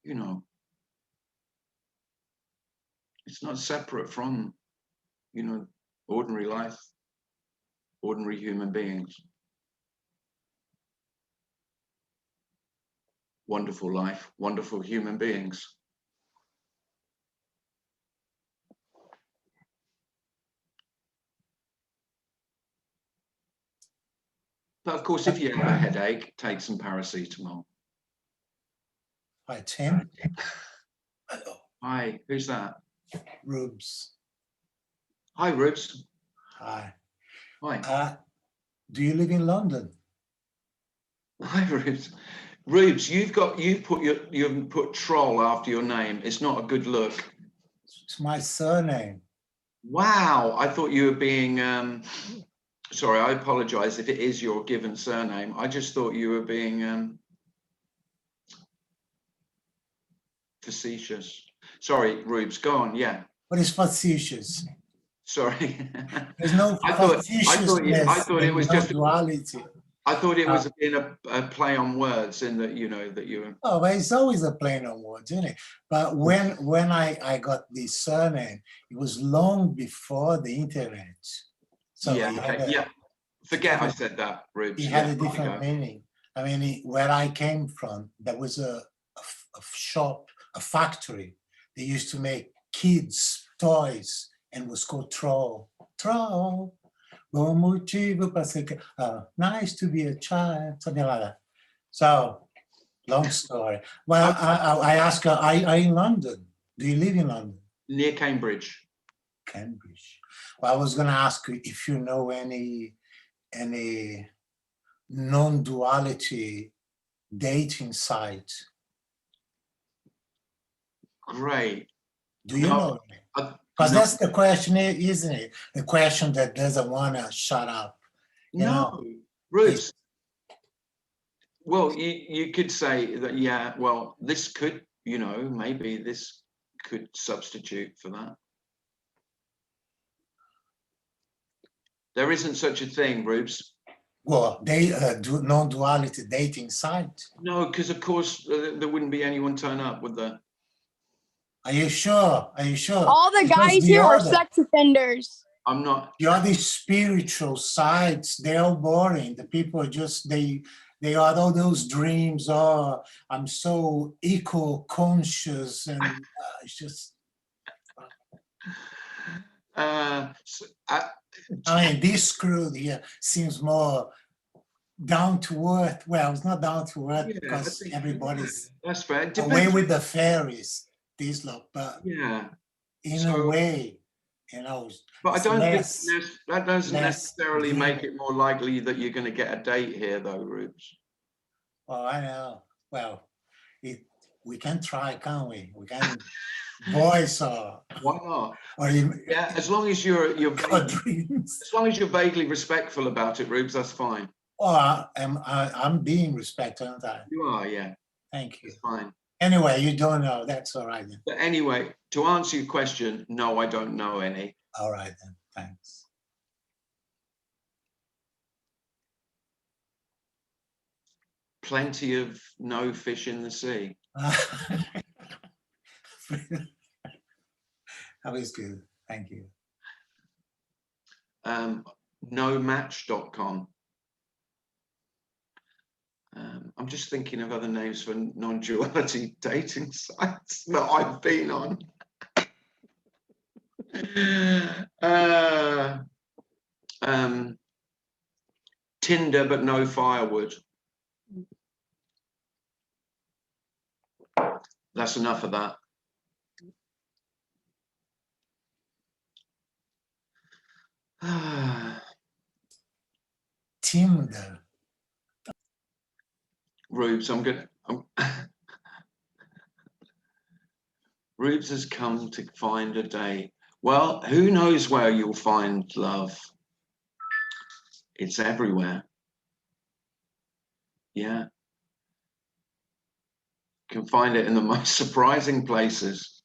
You know, it's not separate from, you know, ordinary life, ordinary human beings. Wonderful life, wonderful human beings. But of course, if you have a headache, take some paracetamol. Hi, Tim. Hi, who's that? Rubes. Hi, Rubes. Hi. Hi. Do you live in London? Hi, Rubes. Rubes, you've put troll after your name. It's not a good look. It's my surname. Wow, I thought you were being sorry, I apologize if it is your given surname. I just thought you were being facetious. Sorry, Rubes, go on, yeah. What is facetious? Sorry. There's no facetiousness I thought it was just duality. I thought it was in a play on words in that, you know, that you. Oh, but it's always a play on words, isn't it? But when I got this surname, it was long before the internet. So Yeah, okay, yeah. Forget I said that, Rubes. It had a different meaning. I mean, where I came from, there was a shop, a factory. They used to make kids' toys and was called Troll. Troll. Nice to be a child, something like that. So, long story. Well, I asked her, are you in London? Do you live in London? Near Cambridge. Cambridge. Well, I was going to ask you if you know any non-duality dating site. great. Do you No, know? I- Because no, that's the question, isn't it? The question that doesn't want to shut up. You no, know, Rubes. Well, you could say that, yeah, well, this could, you know, maybe this could substitute for that. There isn't such a thing, Rubes. well, they do non-duality dating site. No, because of course there wouldn't be anyone turn up, would there? Are you sure? Are you sure? All the Because guys here are sex offenders. I'm not. the other spiritual sides, they're all boring. The people are just, they are all those dreams. Oh, I'm so eco-conscious, and it's just, So, I mean, this crew here seems more down to earth. Well, it's not down to earth yeah, I because think- everybody's that's fair. It away depends. with the fairies, this lot, but Yeah, in So- a way, you know, but I it's don't less- think that doesn't less necessarily make demon. it more likely that you're going to get a date here, though, Rubes. Oh, I know. Well, we can try, can't we? We can voice or Why not? even Yeah, as long as you're dreams. as long as you're vaguely respectful about it, Rubes, that's fine. Oh, I'm being respected, aren't I? You are, yeah, Thank you. it's fine. Anyway, you don't know. That's all right then. But anyway, to answer your question, no, I don't know any. All right then. Thanks. Plenty of no fish in the sea. That was good. Thank you. Nomatch.com. I'm just thinking of other names for non-duality dating sites that I've been on. Tinder, but no firewood. That's enough of that. Tinder. Rubes, Rubes has come to find a date. Well, who knows where you'll find love? It's everywhere. Yeah. You can find it in the most surprising places.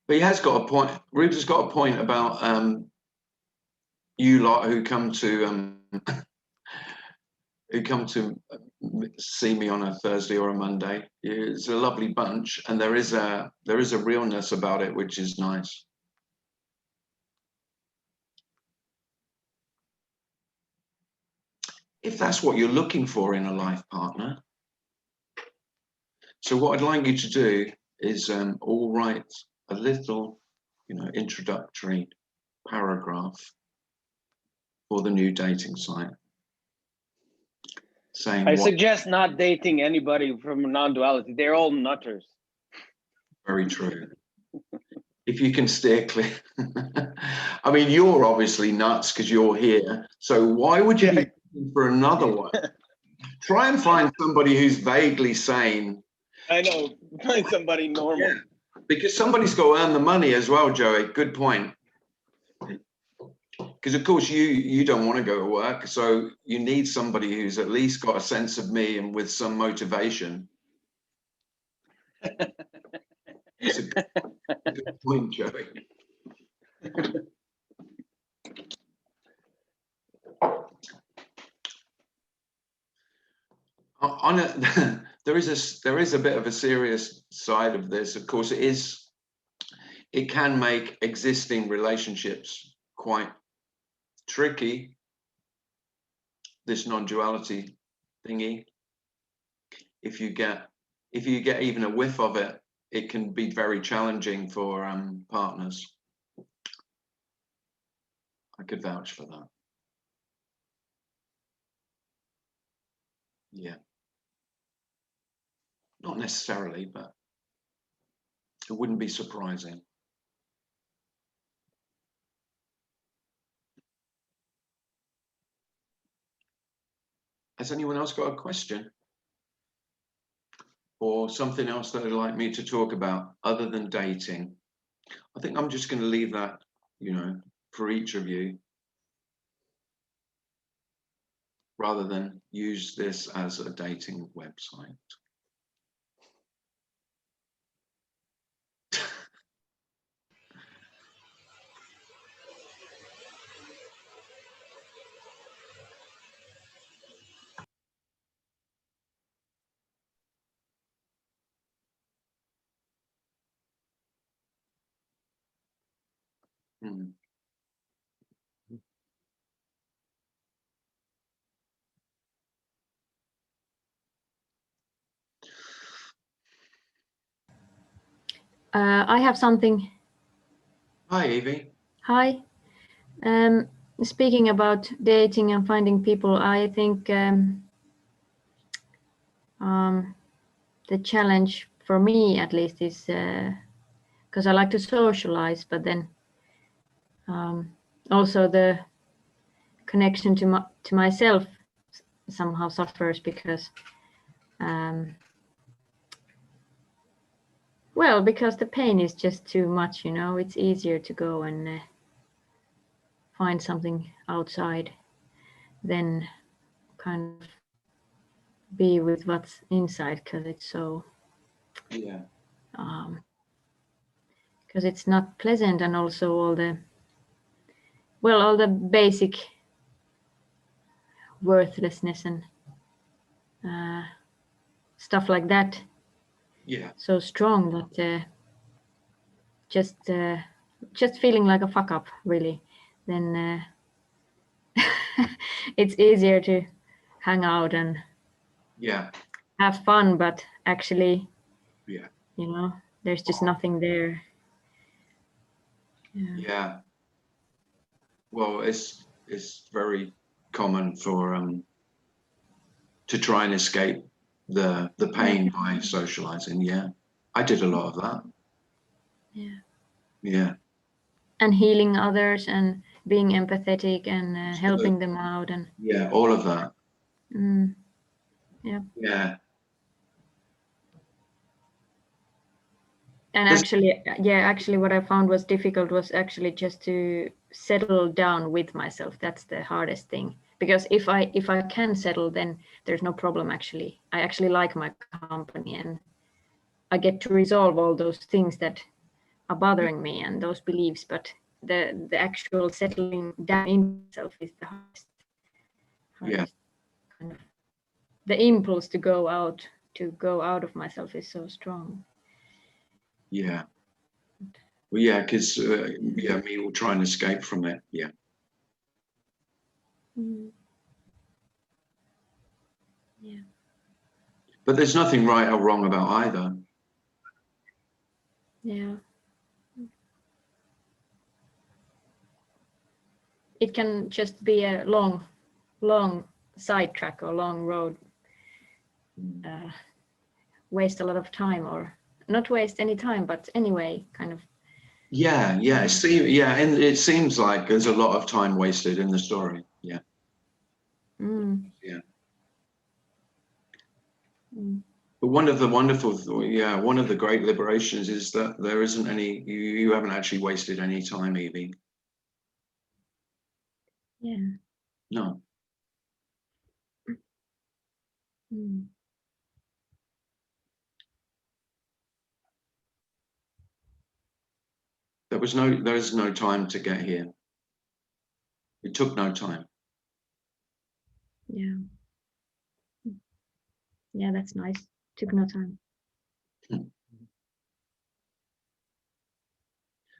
But he has got a point. Rubes has got a point about you lot who come to see me on a Thursday or a Monday. It's a lovely bunch, and there is a realness about it, which is nice. If that's what you're looking for in a life partner. So what I'd like you to do is all write a little, introductory paragraph for the new dating site. Saying I what, suggest not dating anybody from non-duality. They're all nutters. very true. If you can steer clear. I mean, you're obviously nuts because you're here. So why would you be looking for another one? Try and find somebody who's vaguely sane. I know. Find somebody normal. Yeah, because somebody's got to earn the money as well, Joey. Good point. Because of course you don't want to go to work, so you need somebody who's at least got a sense of me and with some motivation. That's a good point, Joey. There is a bit of a serious side of this. Of course, it can make existing relationships quite tricky, this non-duality thingy. If you get even a whiff of it, it can be very challenging for partners. I could vouch for that. Yeah. Not necessarily, but it wouldn't be surprising. Has anyone else got a question? or something else that they'd like me to talk about other than dating. I think I'm just going to leave that, you know, for each of you, rather than use this as a dating website. Hmm. I have something. Hi, Evie. Hi. Speaking about dating and finding people, I think the challenge for me, at least, is because I like to socialize, but then also the connection to myself somehow suffers because, well, because the pain is just too much, you know. It's easier to go and find something outside than kind of be with what's inside, because it's so Yeah. because it's not pleasant, and also all the basic worthlessness and stuff like that Yeah. so strong that just feeling like a fuck up, really, then it's easier to hang out and Yeah. have fun, but actually, Yeah. you know, there's just nothing there. Yeah. Well, it's very common for to try and escape the pain by socializing. Yeah, I did a lot of that. Yeah. Yeah. And healing others and being empathetic and helping them out and Yeah, all of that. yeah. Yeah. And actually what I found was difficult was actually just to settle down with myself. That's the hardest thing, because if I can settle, then there's no problem. Actually, I actually like my company, and I get to resolve all those things that are bothering me and those beliefs, but the actual settling down in itself is the hardest Yeah. kind of, the impulse to go out of myself is so strong. Yeah. Well, yeah, because me will try and escape from it. Yeah. Yeah. But there's nothing right or wrong about either. Yeah. It can just be a long sidetrack or long road, waste a lot of time, or not waste any time, but anyway, kind of. Yeah, yeah. And it seems like there's a lot of time wasted in the story. Yeah. Yeah. But one of the one of the great liberations is that there isn't any, you haven't actually wasted any time, Evie. Yeah. No. There is no time to get here. It took no time. Yeah. Yeah, that's nice. Took no time.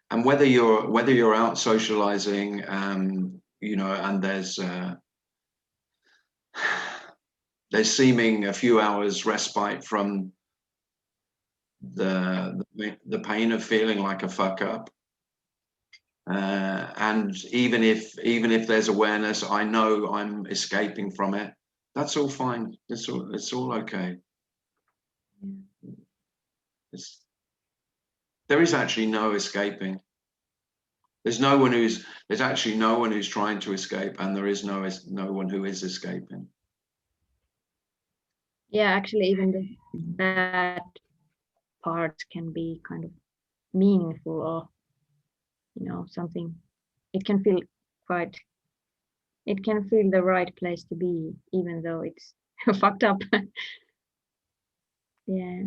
And whether you're out socializing, you know, and there's seeming a few hours respite from the pain of feeling like a fuck up. And even if there's awareness, I know I'm escaping from it. That's all fine. It's all okay. There is actually no escaping. There's actually no one who's trying to escape, and there is no one who is escaping. Yeah, actually, even the bad parts can be kind of meaningful, or something. It can feel quite. It can feel the right place to be, even though it's fucked up. Yeah.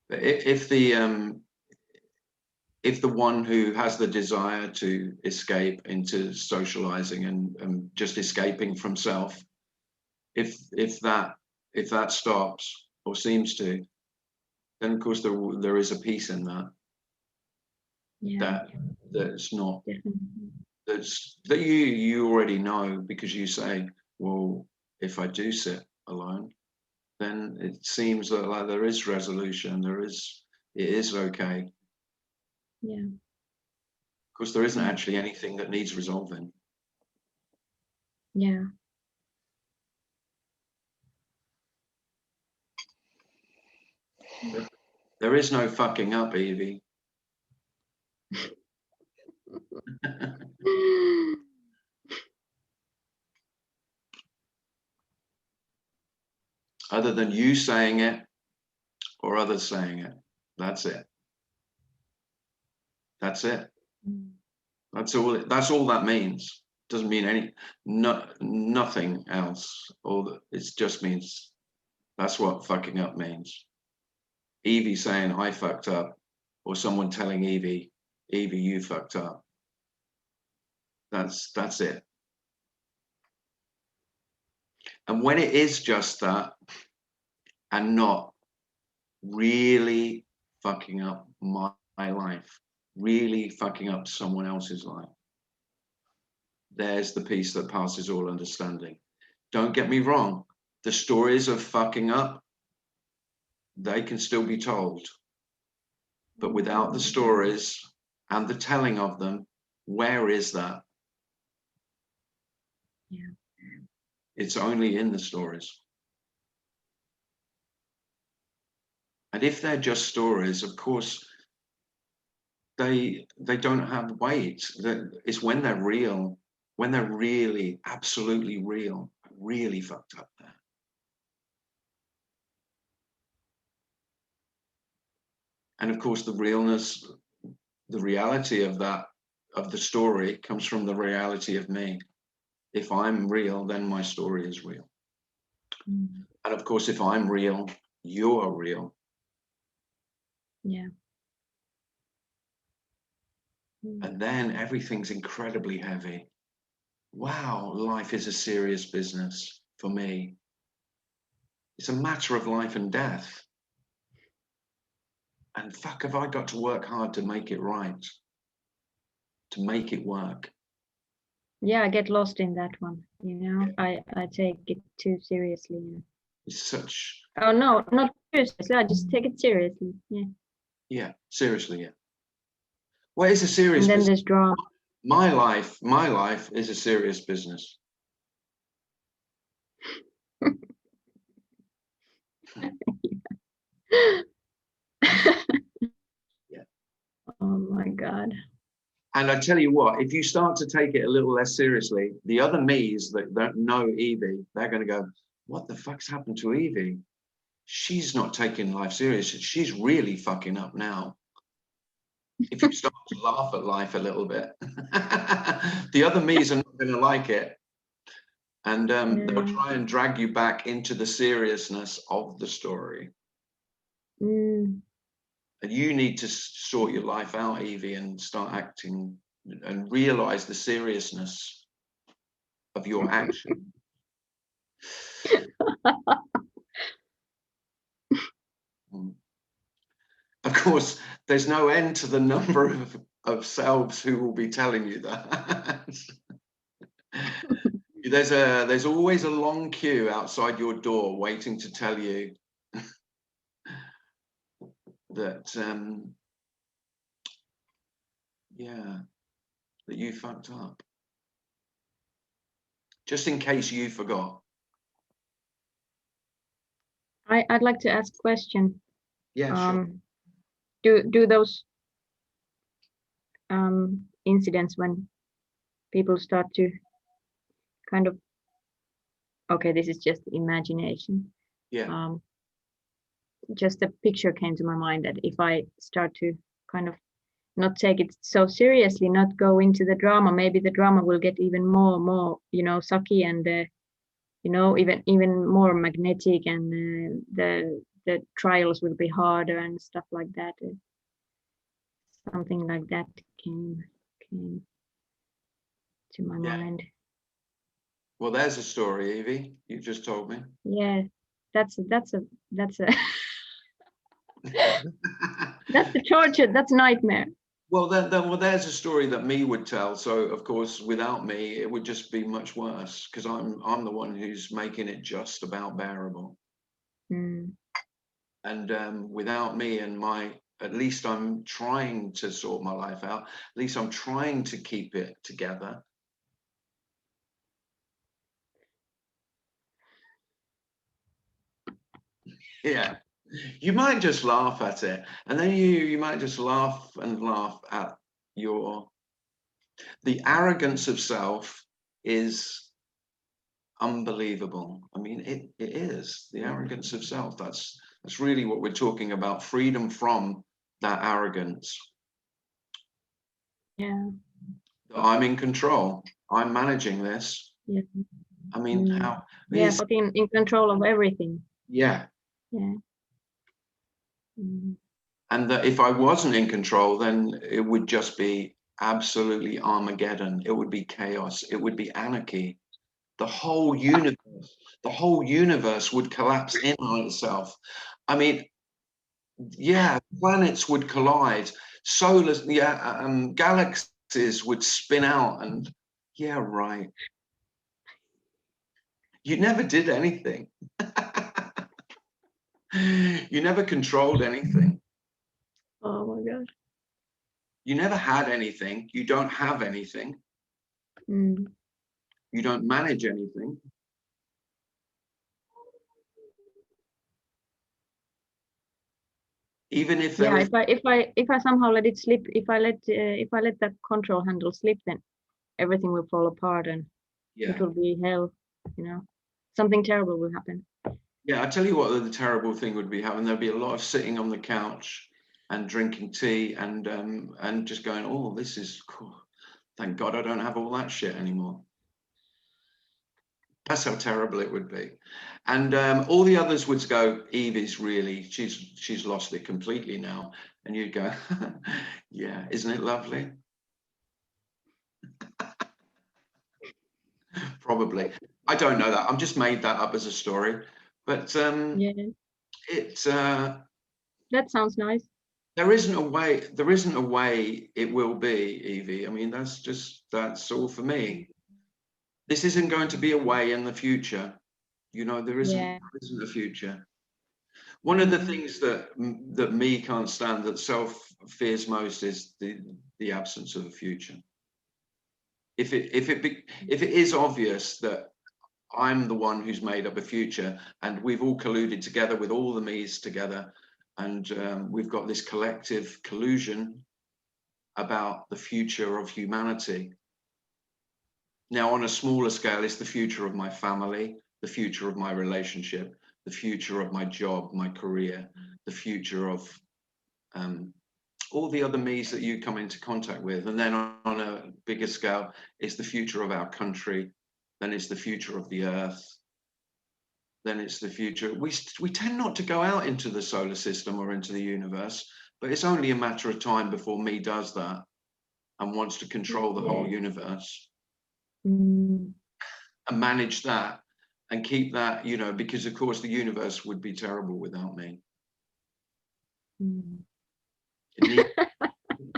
But if the one who has the desire to escape into socializing and just escaping from self, if that stops or seems to, then of course there is a peace in that. Yeah. That's not Definitely. that you already know, because you say, well, if I do sit alone, then it seems that like there is resolution, it is okay. Yeah. Because there isn't actually anything that needs resolving. Yeah. There is no fucking up, Evie. Other than you saying it or others saying it. That's it. That's it. That's all that means. Doesn't mean nothing else. It just means that's what fucking up means. Evie saying I fucked up, or someone telling Evie, you fucked up. That's it. And when it is just that, and not really fucking up my life, really fucking up someone else's life, there's the peace that passes all understanding. Don't get me wrong, the stories of fucking up, they can still be told. But without the stories and the telling of them, where is that? Yeah. It's only in the stories. And if they're just stories, of course, they don't have weight. It's when they're real, when they're really, absolutely real, really fucked up there. And of course, the realness, the reality of that, of the story, comes from the reality of me. If I'm real, then my story is real. And of course, if I'm real, you're real. Yeah. And then everything's incredibly heavy. Wow, life is a serious business for me. It's a matter of life and death. And fuck, have I got to work hard to make it right, to make it work. Yeah, I get lost in that one. I take it too seriously. It's such. Oh no, not seriously. I just take it seriously. Yeah. Yeah, seriously, yeah. Well, it's a serious And then business. there's drama. My life is a serious business. Yeah. Oh my God. And I tell you what, if you start to take it a little less seriously, the other me's that don't know Evie, they're going to go, what the fuck's happened to Evie? She's not taking life seriously. She's really fucking up now. If you start to laugh at life a little bit, the other me's are not going to like it. And they'll try and drag you back into the seriousness of the story. And you need to sort your life out, Evie, and start acting and realize the seriousness of your action. Of course, there's no end to the number of selves who will be telling you that. There's always a long queue outside your door waiting to tell you that that you fucked up. Just in case you forgot. I'd like to ask a question. Yeah, sure. Do those incidents when people start to kind of, okay, this is just imagination. Yeah. Just a picture came to my mind that if I start to kind of not take it so seriously, not go into the drama, maybe the drama will get even more, you know, sucky and, you know, even more magnetic, and the trials will be harder and stuff like that. Something like that came to my mind. Well, there's a story, Evie. You just told me. Yeah, that's a that's a that's the torture. That's nightmare. Well, well, there's a story that me would tell. So, of course, without me, it would just be much worse because I'm the one who's making it just about bearable. And without me and at least I'm trying to sort my life out. At least I'm trying to keep it together. Yeah. You might just laugh at it, and then you might just laugh at the arrogance of self is unbelievable. I mean, it is the arrogance of self. That's really what we're talking about. Freedom from that arrogance. Yeah. I'm in control. I'm managing this. Yeah. I mean, how? Yeah, but in control of everything. Yeah. Yeah. And that if I wasn't in control, then it would just be absolutely Armageddon. It would be chaos. It would be anarchy. The whole universe would collapse in on itself. I mean, yeah, planets would collide, galaxies would spin out, and yeah, right. You never did anything. You never controlled anything. Oh my God. You never had anything. You don't have anything. You don't manage anything. Even if there is, if I somehow let it slip, if I let that control handle slip, then everything will fall apart, and it will be hell. You know, something terrible will happen. Yeah, I tell you what, the terrible thing would be having. There'd be a lot of sitting on the couch and drinking tea and just going, oh, this is cool. Thank God I don't have all that shit anymore. That's how terrible it would be. And all the others would go, Evie's really, she's lost it completely now. And you'd go, yeah, isn't it lovely? Probably. I don't know that. I've just made that up as a story. But yeah, that sounds nice. There isn't a way it will be, Evie. I mean, that's all for me. This isn't going to be a way in the future. You know, there isn't a future. One of the things that me can't stand, that self fears most, is the absence of a future. If it is obvious that I'm the one who's made up a future, and we've all colluded together with all the me's together, and we've got this collective collusion about the future of humanity. Now, on a smaller scale, it's the future of my family, the future of my relationship, the future of my job, my career, the future of all the other me's that you come into contact with. And then on a bigger scale, it's the future of our country, then it's the future of the earth, then it's the future. We tend not to go out into the solar system or into the universe, but it's only a matter of time before me does that and wants to control the whole universe and manage that and keep that, you know, because of course the universe would be terrible without me. It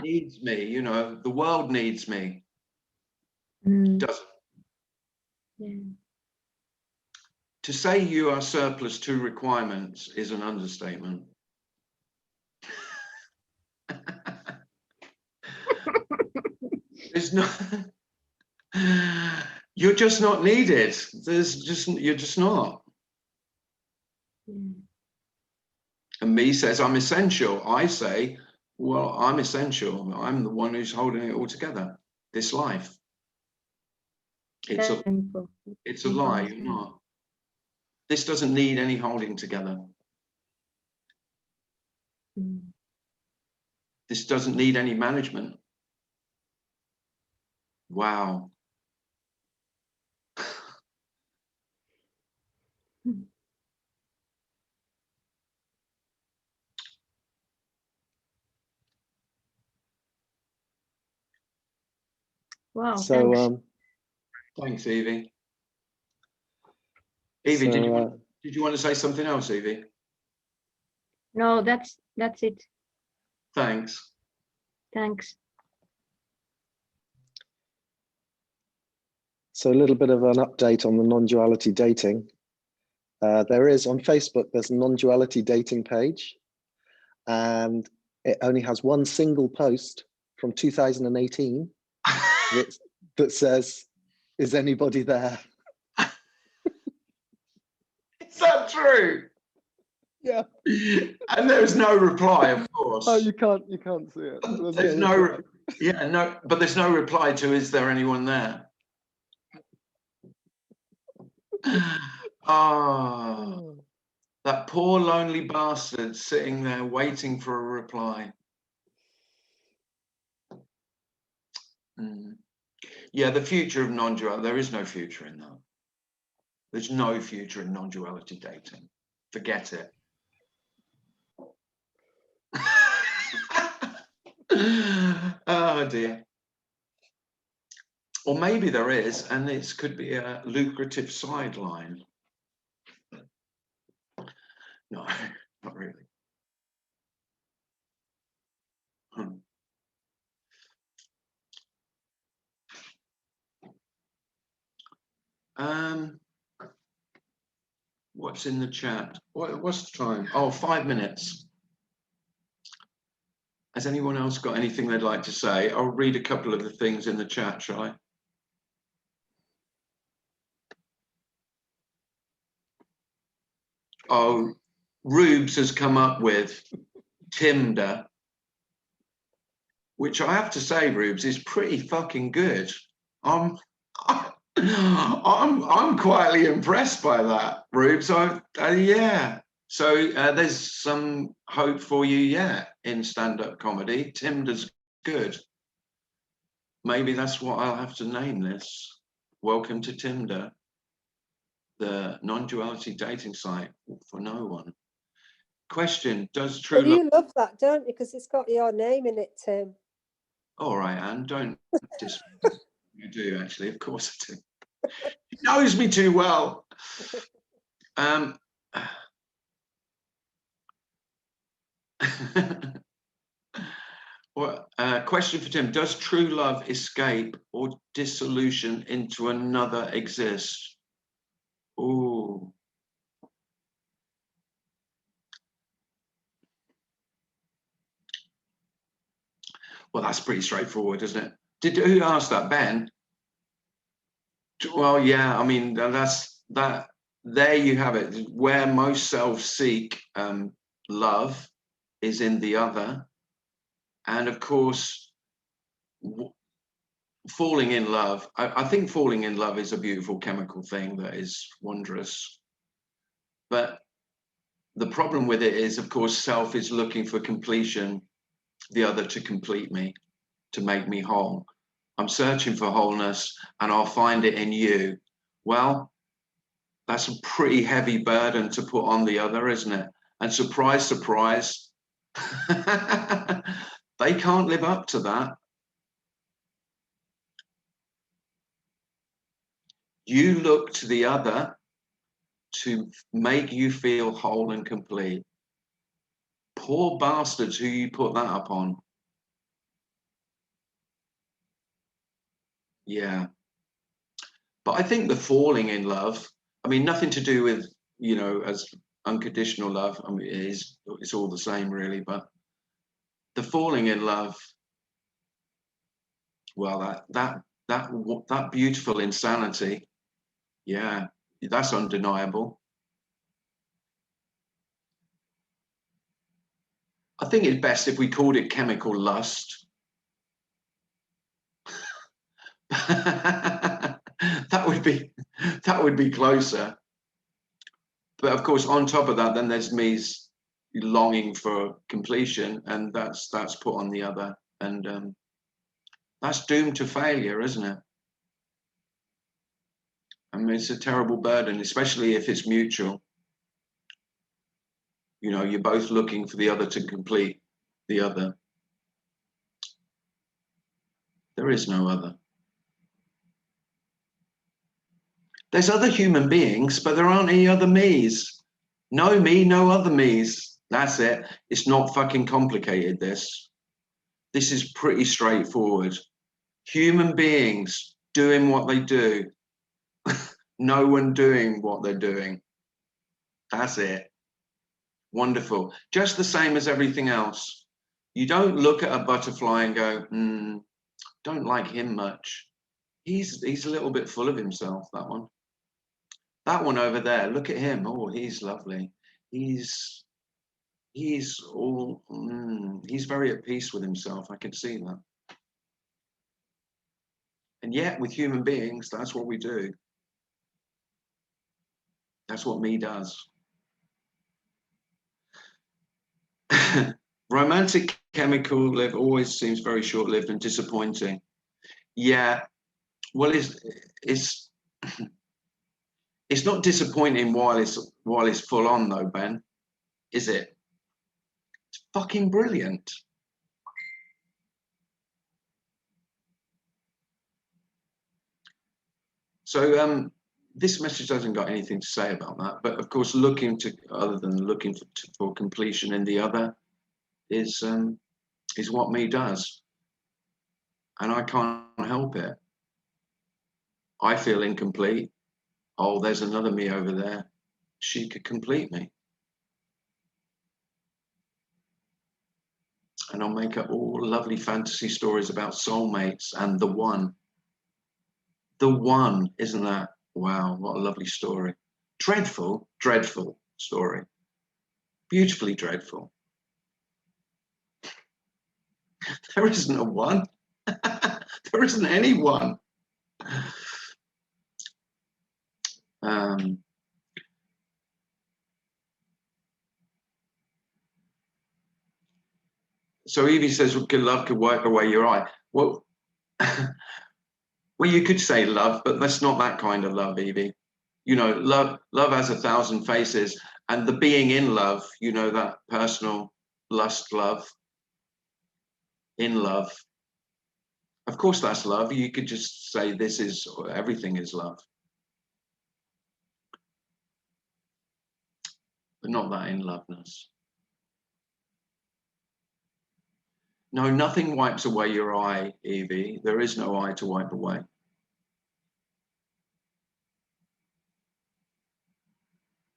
needs me, you know, the world needs me. It doesn't. To say you are surplus to requirements is an understatement. There's no, you're just not needed. You're just not. And me says I'm essential. I say, well, I'm essential. I'm the one who's holding it all together, this life. It's a lie, you're not. This doesn't need any holding together. This doesn't need any management. Wow. Wow, So, thanks. Thanks, Evie. Evie, so, did you want to say something else, Evie? No, that's it. Thanks. Thanks. so a little bit of an update on the non-duality dating. There is on Facebook, there's a non-duality dating page, and it only has one single post from 2018 that says, "Is anybody there?" Is that true? Yeah. And there's no reply, of course. Oh, you can't see it. There's no, yeah, no, but there's no reply to, "Is there anyone there?" Oh, that poor lonely bastard sitting there waiting for a reply. Yeah, the future of non-duality, there is no future in that. There's no future in non-duality dating. Forget it. Oh dear. Or maybe there is, and this could be a lucrative sideline. No, not really. What's in the chat? What's the time? Oh, 5 minutes. Has anyone else got anything they'd like to say? I'll read a couple of the things in the chat, shall I? Oh, Rubes has come up with Tinder, which I have to say, Rubes, is pretty fucking good. I'm quietly impressed by that, Rubes. Yeah. So there's some hope for you yet in stand-up comedy. Tinder's good. Maybe that's what I'll have to name this. Welcome to Tinder, the non-duality dating site for no one. Question, does true love... you love that, don't you? Because it's got your name in it, Tim. All right, Anne, don't you do, actually, of course I do. He knows me too well. Well, question for Tim, does true love escape or dissolution into another exist? Ooh. Well, that's pretty straightforward, isn't it? Who asked that, Ben? Well, yeah, I mean, that. There you have it. Where most selves seek love is in the other. And of course, falling in love, I think falling in love is a beautiful chemical thing that is wondrous. But the problem with it is, of course, self is looking for completion, the other to complete me, to make me whole. I'm searching for wholeness and I'll find it in you. Well, that's a pretty heavy burden to put on the other, isn't it? And surprise, surprise, they can't live up to that. You look to the other to make you feel whole and complete. Poor bastards who you put that upon. Yeah. But I think the falling in love, I mean, nothing to do with, you know, as unconditional love. I mean, it's all the same really, but the falling in love, well, that beautiful insanity, yeah, that's undeniable. I think it's best if we called it chemical lust. That would be closer. But of course, on top of that, then there's me's longing for completion, and that's put on the other, and that's doomed to failure, isn't it? I mean, it's a terrible burden, especially if it's mutual. You know, you're both looking for the other to complete the other. There is no other. There's other human beings, but there aren't any other me's. No me, no other me's. That's it. It's not fucking complicated, this. This is pretty straightforward. Human beings doing what they do. No one doing what they're doing. That's it. Wonderful. Just the same as everything else. You don't look at a butterfly and go, don't like him much. He's a little bit full of himself, that one. That one over there, look at him. Oh, he's lovely. He's very at peace with himself. I can see that. And yet with human beings, that's what we do. That's what me does. Romantic chemical live always seems very short-lived and disappointing. Yeah, well, it's not disappointing while it's full on though, Ben, is it? It's fucking brilliant. So this message hasn't got anything to say about that, but of course, other than looking for completion in the other, is what me does, and I can't help it. I feel incomplete. Oh, there's another me over there. She could complete me. And I'll make up all lovely fantasy stories about soulmates and the one. The one, isn't that? Wow, what a lovely story. Dreadful, dreadful story. Beautifully dreadful. There isn't a one. There isn't any one. So Evie says, well, good love could wipe away your eye. Well, well, you could say love, but that's not that kind of love, Evie. You know, love has 1,000 faces, and the being in love, you know, that personal lust love, in love. Of course, that's love. You could just say this is, everything is love. But not that in loveness. No, nothing wipes away your eye, Evie. There is no eye to wipe away.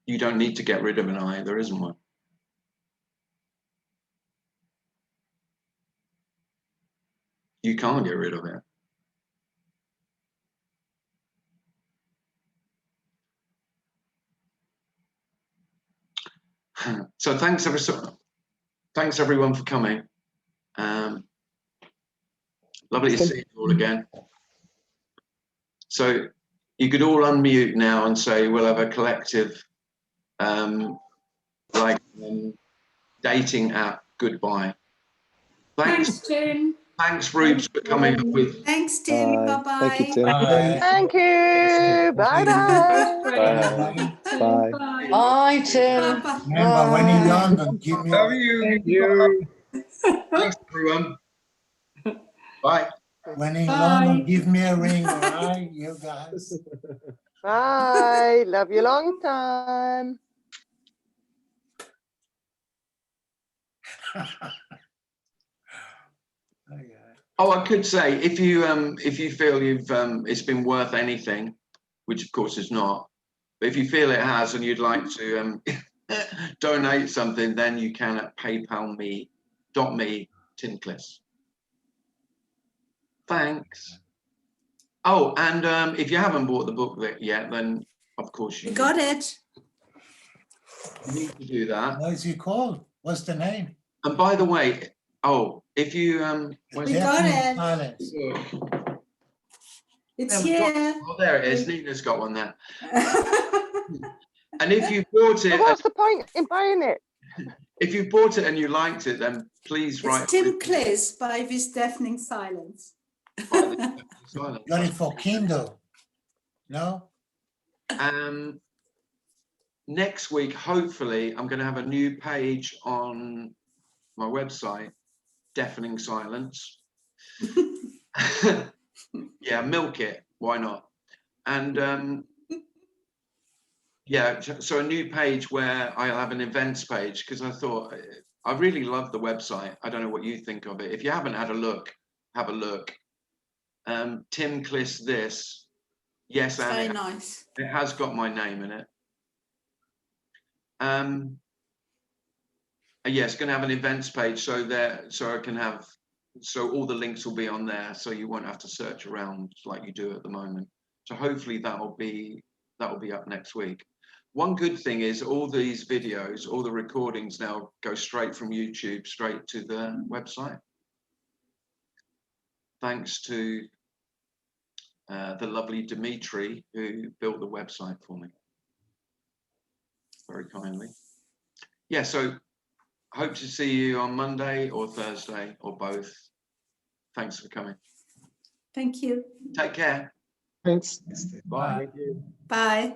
You don't need to get rid of an eye. There isn't one. You can't get rid of it. So thanks everyone for coming. Lovely to see you all again. So you could all unmute now and say we'll have a collective dating app goodbye. Thanks Tim. Thanks Rubes for coming up with. Thanks Tim. Bye-bye. Thank you, Tim. Thank you. Bye-bye. Bye. Bye. Bye, Tim. Remember, when in London, give me you. Thanks, everyone. Bye. When in London, give me a ring, all right, you guys. Bye. Love you long time. Oh, I could say if you feel it's been worth anything, which of course is not, but if you feel it has and you'd like to donate something, then you can at PayPal.me, Tim Cliss. Thanks. Oh, and if you haven't bought the book yet, then of course you got it. You need to do that. What is it called? What's the name? And by the way, oh, if you we got it. It's Yeah, here. oh, there it is. Nina's got one there. And if you bought it, What's the point in buying it? if you bought it and you liked it, then please write. It's Tim Cliss by This Deafening Silence. Got it for Kindle. No? Next week, hopefully, I'm going to have a new page on my website, Deafening Silence. Yeah, milk it. Why not? And yeah, so a new page where I'll have an events page, because I thought I really love the website. I don't know what you think of it. If you haven't had a look, have a look. Tim Cliss this. Yes, It's very and nice. it has got my name in it. Yeah, it's going to have an events page, so I can have, so all the links will be on there, so you won't have to search around like you do at the moment. So hopefully that'll be up next week. One good thing is all these videos, all the recordings now go straight from YouTube straight to the website. Thanks to the lovely Dimitri, who built the website for me very kindly. Yeah, so hope to see you on Monday or Thursday or both. Thanks for coming. Thank you. Take care. Thanks. Bye. Bye.